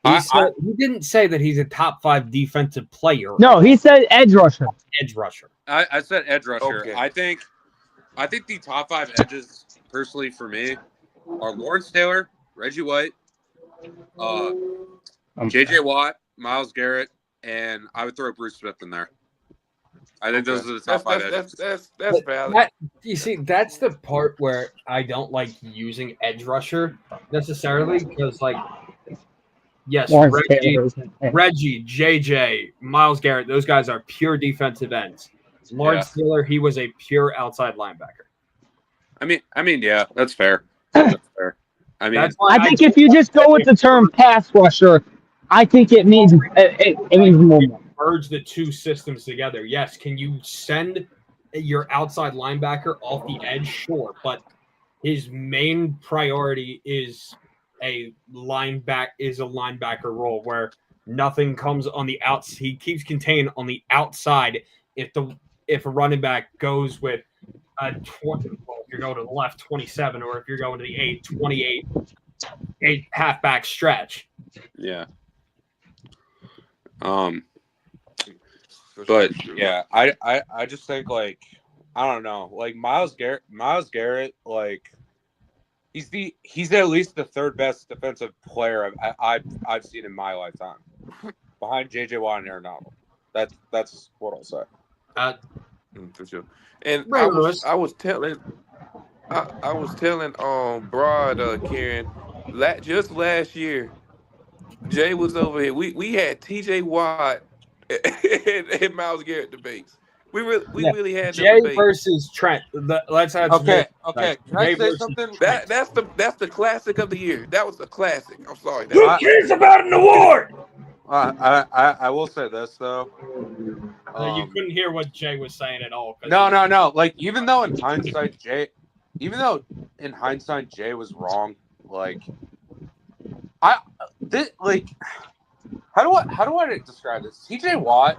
He didn't say that he's a top 5 defensive player. No, he said edge rusher. Edge rusher. I said edge rusher. Okay. I think the top 5 edges, personally for me, are Lawrence Taylor, Reggie White, J.J. Watt, Myles Garrett, and I would throw Bruce Smith in there. I think those are the top 5 edges. That's valid. You see, that's the part where I don't like using edge rusher necessarily because, like, yes, Lawrence Reggie, Taylor, isn't it? Reggie, JJ, Myles Garrett, those guys are pure defensive ends. Lawrence Taylor, he was a pure outside linebacker. I mean, yeah, that's fair. That's fair. I mean, That's why I think if you just go with the term pass rusher, I think it means more. merge the two systems together. Yes, can you send your outside linebacker off the edge? Sure, but his main priority is a linebacker role where nothing comes on the outs. He keeps contained on the outside. If a running back goes with a 20, well, if you're going to the left 27, or if you're going to the 28 halfback stretch. yeah. But yeah, I just think, like, I don't know, like Myles Garrett, like he's at least the 3rd best defensive player I've seen in my lifetime, behind J.J. Watt and Aaron Donald. That's what I'll say. For sure. And Right, I was telling Broad Kieran, just last year, Jay was over here. We had T.J. Watt and Myles Garrett debates. We really had Jay debate. versus Trent. Let's have Okay. Like, Can I Jay say versus something? Trent. That's the classic of the year. That was the classic. I'm sorry. Who cares about an award? I will say this though. You couldn't hear what Jay was saying at all. No. Like, even though in hindsight Jay was wrong, like how do I describe this? TJ Watt,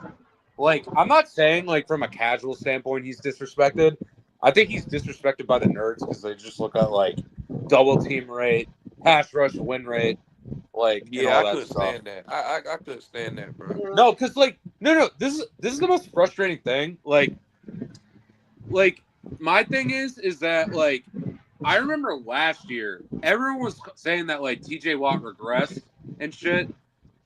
like, I'm not saying, like, from a casual standpoint he's disrespected. I think he's disrespected by the nerds because they just look at, like, double team rate, pass rush win rate, like, Yeah, all I that couldn't stuff. stand that. I couldn't stand that, bro. No, because, like, no. This is the most frustrating thing. Like my thing is that, like, I remember last year everyone was saying that, like, TJ Watt regressed and shit,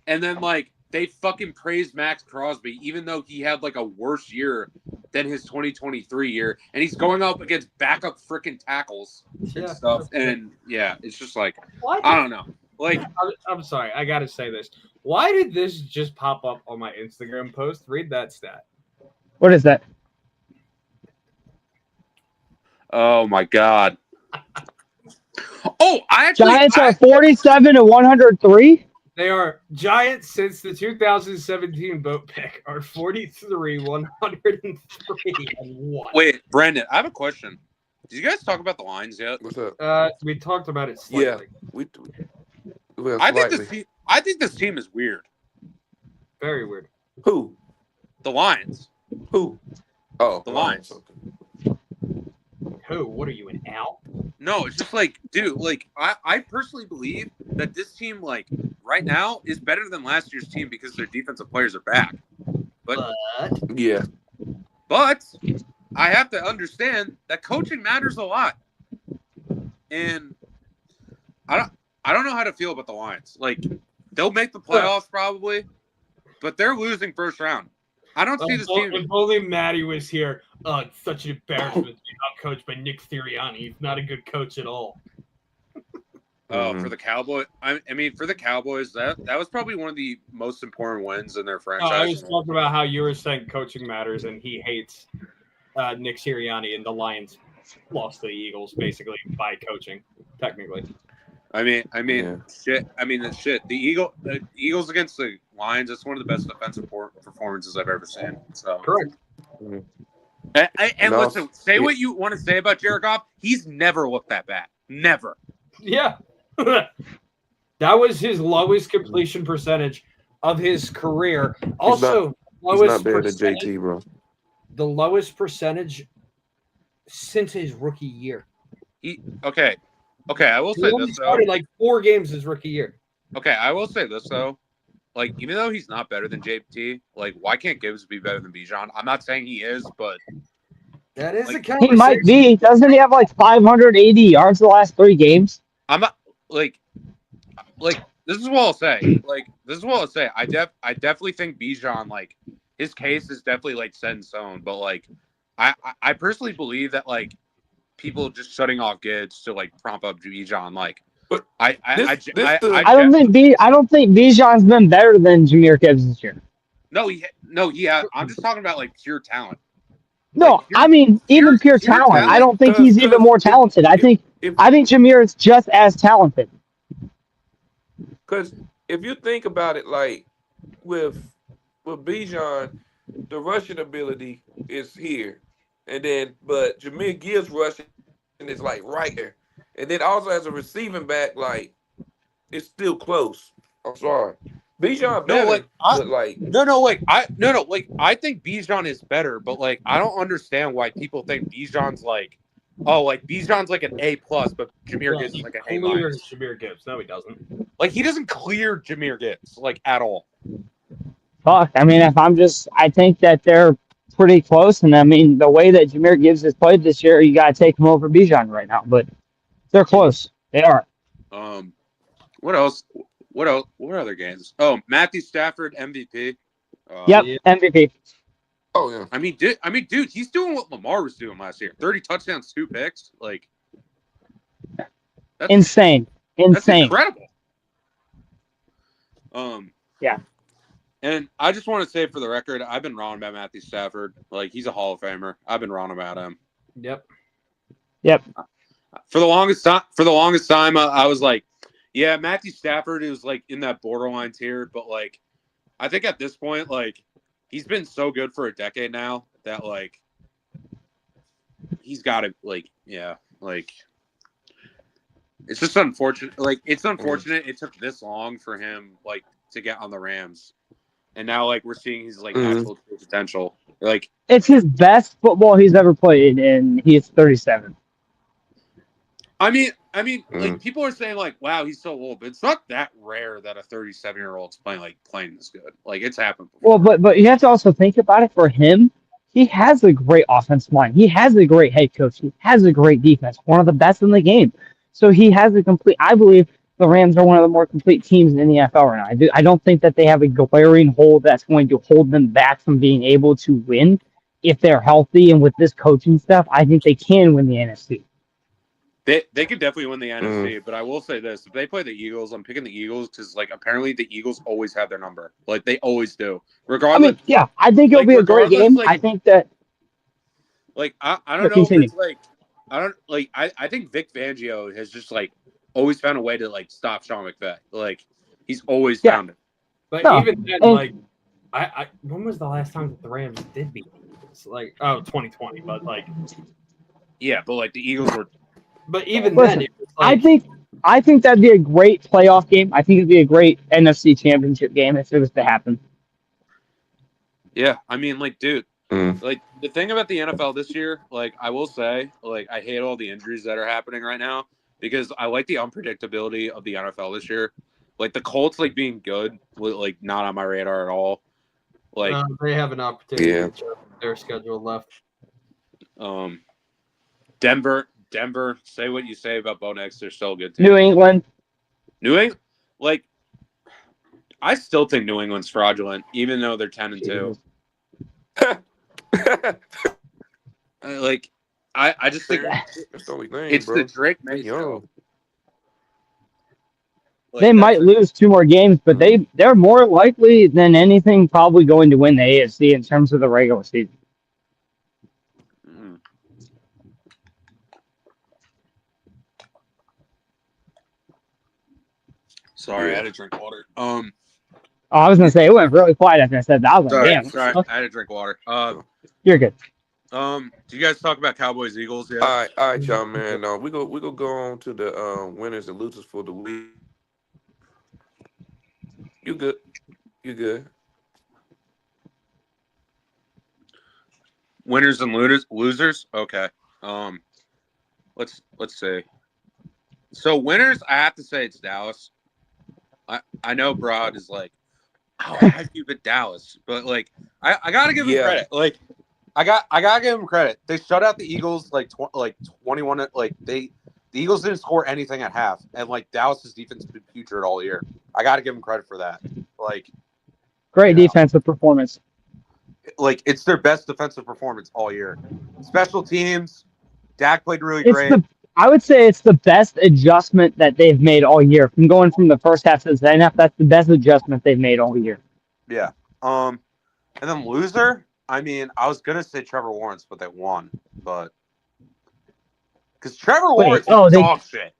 and then, like, they fucking praised Max Crosby even though he had, like, a worse year than his 2023 year, and he's going up against backup freaking tackles and stuff. And yeah, it's just like, I don't know. Like, I'm sorry, I gotta say this. Why did this just pop up on my Instagram post? Read that stat. What is that? oh my god. Oh, Giants are 47 to 103. They are Giants since the 2017 vote pick are 43, 103, and 1. Wait, Brandon, I have a question. Did you guys talk about the lines yet? What's up? We talked about it slightly. Well, I slightly. think this team is weird. Very weird. Who? The Lions. Who? Oh, The Lions. Who? What are you, an out? No, it's just like, dude, like, I personally believe that this team, like, right now is better than last year's team because their defensive players are back. But Yeah. But I have to understand that coaching matters a lot. And I don't know how to feel about the Lions. Like, they'll make the playoffs probably, but they're losing first round. I don't see this team. If only Matty was here. It's such an embarrassment to be outcoached by Nick Sirianni. He's not a good coach at all. For the Cowboys, I mean, for the Cowboys, that was probably one of the most important wins in their franchise. I was talking about how you were saying coaching matters, and he hates Nick Sirianni, and the Lions lost to the Eagles basically by coaching, technically. Shit. The Eagles against the Lions. It's one of the best defensive performances I've ever seen. So correct. And listen, say what you want to say about Jared Goff. He's never looked that bad. Never. Yeah. That was his lowest completion percentage of his career. Also, he's not better than JT, bro. The lowest percentage since his rookie year. Okay, I will say this though. Started like 4 games his rookie year. Okay, I will say this though. Like, even though he's not better than JT, like, why can't Gibbs be better than Bijan? I'm not saying he is, but that is like, a conversation. He might be. Doesn't he have like 580 yards the last 3 games? I'm not like this is what I'll say. I definitely think Bijan, like, his case is definitely like set in stone, but like I personally believe that like people just shutting off Gibbs to like prompt up Bijan, like, but I don't think Bijan's been better than Jahmyr Gibbs this year. No, I'm just talking about like pure talent. No, like, I mean even pure talent. I don't think he's even more talented. I think Jahmyr is just as talented. Because if you think about it, like with Bijan, the rushing ability is here, and then but Jahmyr Gibbs rushing is like right there, and then also as a receiving back, like it's still close. I'm sorry, Bijan better. I think Bijan is better, but like I don't understand why people think Bijan's like, Bijan's like an A+, but Jahmyr Gibbs is like an A-. Jahmyr Gibbs. No, he doesn't. Like, he doesn't clear Jahmyr Gibbs like at all. Fuck. I mean, I think that they're pretty close, and I mean the way that Jahmyr Gibbs has played this year, you gotta take him over Bijan right now. But they're close. They are. What else? What other games? Oh, Matthew Stafford MVP. Yep, MVP. Oh yeah. I mean, dude, he's doing what Lamar was doing last year. 30 touchdowns, 2 picks. Like, that's insane. That's incredible. Yeah. And I just want to say for the record, I've been wrong about Matthew Stafford. Like, he's a Hall of Famer. I've been wrong about him. Yep. For the longest time, I was like, yeah, Matthew Stafford is like in that borderline tier, but like, I think at this point, like, he's been so good for a decade now that like, he's got to like, yeah, like, it's just unfortunate. Like, it's unfortunate it took this long for him like to get on the Rams, and now like we're seeing his like actual potential. Like, it's his best football he's ever played, and he's 37. I mean, like, people are saying like, "Wow, he's so old," but it's not that rare that a 37-year-old's playing this good. Like, it's happened before. Well, but you have to also think about it. For him, he has a great offensive line. He has a great head coach. He has a great defense, one of the best in the game. So he has a complete. I believe the Rams are one of the more complete teams in the NFL right now. I don't think that they have a glaring hole that's going to hold them back from being able to win if they're healthy. And with this coaching stuff, I think they can win the NFC. They could definitely win the NFC, but I will say this: if they play the Eagles, I'm picking the Eagles because, like, apparently the Eagles always have their number. Like, they always do. Regardless, I think it'll be a great game. Like, I think that. Like, I don't know if it's like I think Vic Fangio has just like always found a way to like stop Sean McVay. Like, he's always found it. But even then, like, I when was the last time that the Rams did beat the Eagles? Like, 2020, but like, yeah, but like the Eagles were. But even then, it was like, I think that'd be a great playoff game. I think it'd be a great NFC Championship game if it was to happen. Yeah, I mean, like, dude, like the thing about the NFL this year, like, I will say, like, I hate all the injuries that are happening right now because I like the unpredictability of the NFL this year. Like the Colts, like being good, like not on my radar at all. Like they have an opportunity Yeah. to check their schedule left. Denver. Say what you say about Bo Nix, they're still a good team. New England. New England, like I still think New England's fraudulent, even though they're 10-2. Like I just think That's the only thing, it's bro. the Drake They May young. show. Like, They that's might it. lose 2 more games, but they're more likely than anything probably going to win the AFC in terms of the regular season. Mm. Sorry, I had to drink water. Oh, I was gonna say it went really quiet after I said that. I was like, Sorry, damn, sorry, okay, I had to drink water. you're good. Do you guys talk about Cowboys Eagles yet? All right, y'all, man. We go go on to the winners and losers for the week. You good? You good? Winners and losers. Okay. Let's see. So winners, I have to say it's Dallas. I know Broad is like, oh, how do you beat Dallas? But like, I gotta give him credit. Like, I gotta give him credit. They shut out the Eagles like 21. Like the Eagles didn't score anything at half, and like Dallas's defense has been putrid all year. I gotta give him credit for that. Like, Great defensive performance. like it's their best defensive performance all year. Special teams, Dak played really great. I would say it's the best adjustment that they've made all year. From going from the first half to the second half, that's the best adjustment they've made all year. Yeah. And then loser, I mean, I was gonna say Trevor Lawrence, but they won. But because Trevor Lawrence is dog shit.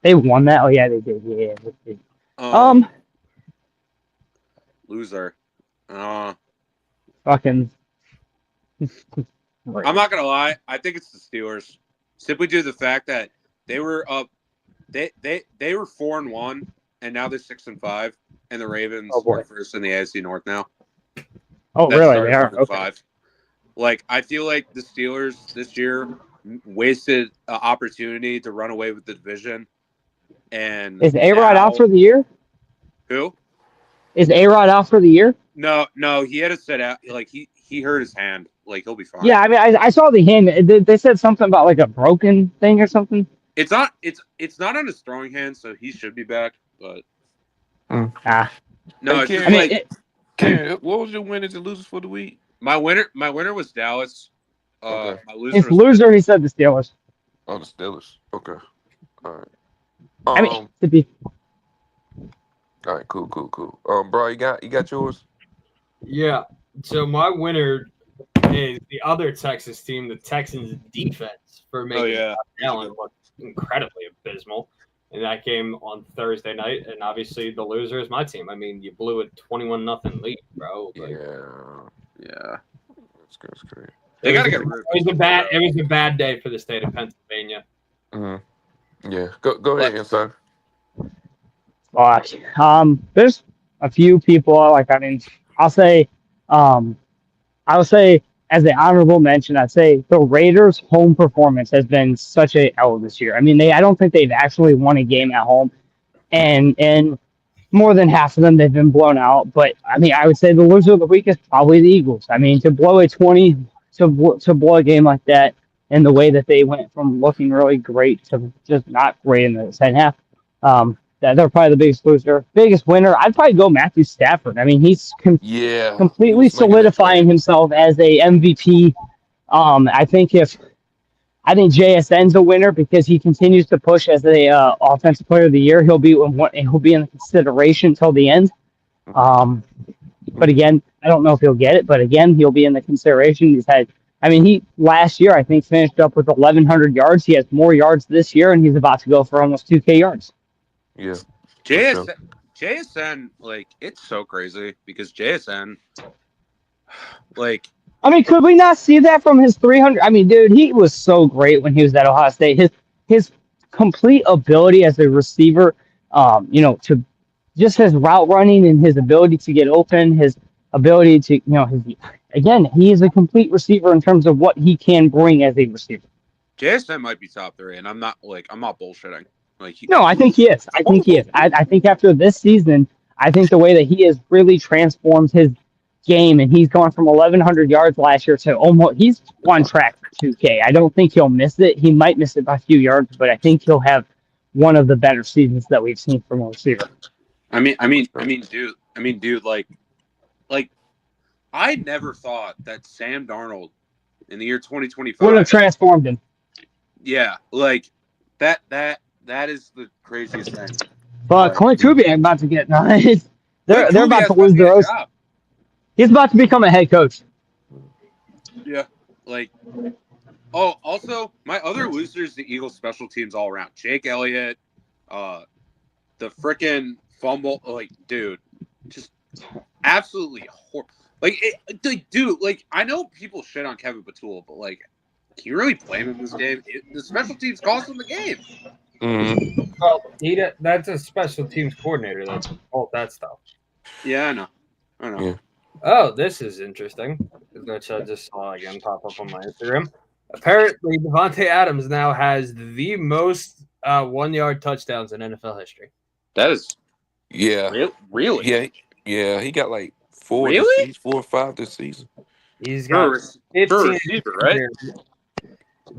They won that? Oh yeah, they did. Yeah, they did. Loser. Fucking. I'm not gonna lie. I think it's the Steelers. Simply due to the fact that they were up, they were 4-1, and now they're 6-5, and the Ravens are first in the AFC North now. Oh, really? They are? Okay. 5. Like, I feel like the Steelers this year wasted an opportunity to run away with the division. And is A-Rod out for the year? Who? Is A-Rod out for the year? No, he had to sit out. Like he hurt his hand. Like he'll be fine. Yeah, I mean, I saw the hand. They said something about like a broken thing or something. It's not on his throwing hand, so he should be back. But no, it's just Karen, what was your winners and losers for the week? My winner was Dallas. Okay. My loser his was loser, he said the Steelers. Oh, the Steelers. Okay. All right. I mean, to be. All right, cool. Bro, you got yours? Yeah. So my winner is the other Texas team, the Texans defense, for making Allen look incredibly abysmal. And that game on Thursday night. And obviously the loser is my team. I mean, you blew a 21-0 lead, bro. Like, yeah. That's great. They gotta get rid of it. It was a bad day for the state of Pennsylvania. Mm-hmm. Yeah. Go ahead, son. There's a few people like, I mean, I'll say as an honorable mention, I'd say the Raiders' home performance has been such a L this year. I mean, I don't think they've actually won a game at home, and more than half of them they've been blown out. But I mean, I would say the loser of the week is probably the Eagles. I mean, to blow to blow a game like that, and the way that they went from looking really great to just not great in the second half. They're probably the biggest loser. Biggest winner, I'd probably go Matthew Stafford. I mean, he's completely solidifying himself as a MVP. I think JSN's a winner because he continues to push as a offensive player of the year. He'll be in the consideration till the end. But again, I don't know if he'll get it. But again, he'll be in the consideration. He last year I think finished up with 1,100 yards. He has more yards this year, and he's about to go for almost 2K yards. Yeah. JSN, like, it's so crazy because JSN, like, I mean, could we not see that from his 300? I mean, dude, he was so great when he was at Ohio State. His complete ability as a receiver, to just his route running and his ability to get open, his ability to, he is a complete receiver in terms of what he can bring as a receiver. JSN might be top 3, and I'm not bullshitting. Like, No, I think he is. I think he is. I think after this season, I think the way that he has really transformed his game, and he's gone from 1,100 yards last year to almost, he's on track for 2K. I don't think he'll miss it. He might miss it by a few yards, but I think he'll have one of the better seasons that we've seen from a receiver. I mean, dude, like, I never thought that Sam Darnold in the year 2025 would have transformed him. Yeah, like that is the craziest thing. But Clint Kubiak about to get nice. They're about to lose their job. He's about to become a head coach. Yeah, like, oh, also my other losers, the Eagles special teams all around. Jake Elliott, the freaking fumble, like, dude, just absolutely horrible. Like, dude, like, I know people shit on Kevin Batul, but like, can you really blame him in this game? The special teams cost him the game. Mm-hmm. Well, that's a special teams coordinator. That's all that stuff. Yeah, I know. Yeah. Oh, this is interesting. Which I just saw again pop up on my Instagram. Apparently, Devontae Adams now has the most 1-yard touchdowns in NFL history. That is, really. Yeah. He got like 4 or 5 this season. He's got 15 receiver, right?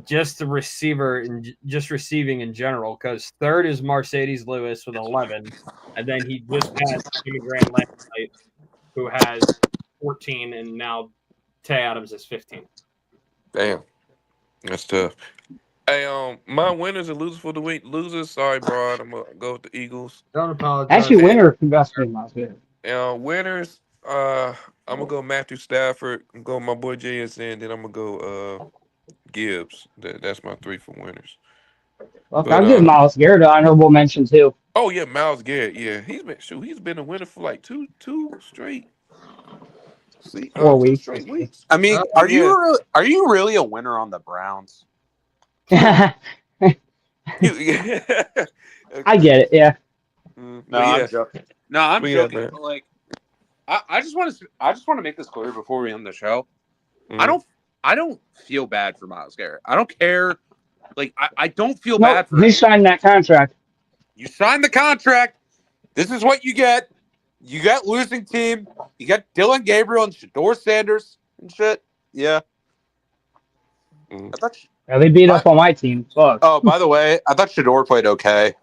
Just the receiver and just receiving in general, because third is Mercedes Lewis with 11, and then he just passed Jimmy Graham last night, who has 14, and now Tay Adams is 15. Damn, that's tough. Hey, my winners and losers for the week. Losers, sorry, Brian. I'm gonna go with the Eagles. Don't apologize. Actually, winner, congratulations, Myles. Winners, I'm gonna go Matthew Stafford. I'm going my boy JSN. Then I'm gonna go Gibbs. That's my 3 for winners. Well, I'll give Myles Garrett an honorable mention too. Oh yeah, Myles Garrett. Yeah, he's been a winner for like two straight. 4 weeks. 2 straight weeks. I mean, are you really a winner on the Browns? I get it. Yeah. No, I'm joking. No, I'm joking. Yeah, but like, I just want to make this clear before we end the show. Mm. I don't feel bad for Myles Garrett. I don't care. Like, I don't feel bad for him. He signed that contract. You signed the contract. This is what you get. You got losing team. You got Dylan Gabriel and Shador Sanders and shit. Yeah. Mm. I thought. They beat up on my team. Fuck. Oh, by the way, I thought Shador played okay.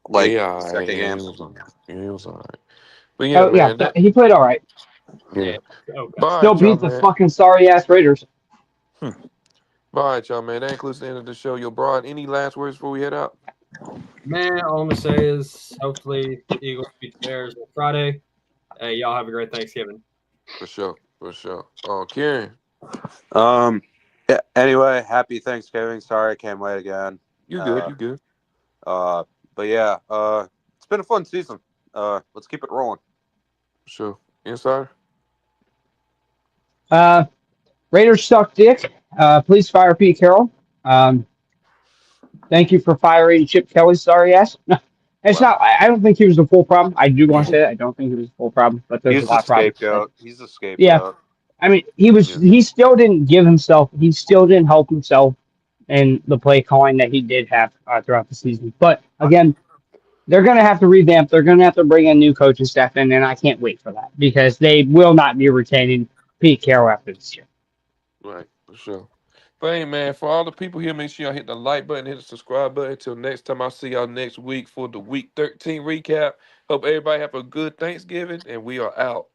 Like, second game. He was all right. But yeah, man, he played all right. Yeah. Still beat the fucking sorry ass Raiders. All right, y'all, man. That includes the end of the show. Yo, Brian, any last words before we head out? Man, all I'm gonna say is hopefully the Eagles beat the Bears on Friday. Hey, y'all have a great Thanksgiving. For sure. Kieran. Yeah, anyway, happy Thanksgiving. Sorry I came late again. You good. But yeah, it's been a fun season. Let's keep it rolling. Sure. Insider? Raiders suck dick. Please fire Pete Carroll. Thank you for firing Chip Kelly's sorry ass. No, it's not. I don't think he was the full problem. I do want to say that. I don't think he was the full problem, but there's a lot of problems. He's a scapegoat. Yeah. I mean, he still didn't give himself, he still didn't help himself in the play calling that he did have throughout the season. But again, they're going to have to revamp. They're going to have to bring a new coaching staff in, and I can't wait for that because they will not be retaining Pete Carroll after this year. Right, for sure. But hey, man, for all the people here, make sure y'all hit the like button, hit the subscribe button. Until next time, I'll see y'all next week for the Week 13 recap. Hope everybody have a good Thanksgiving, and we are out.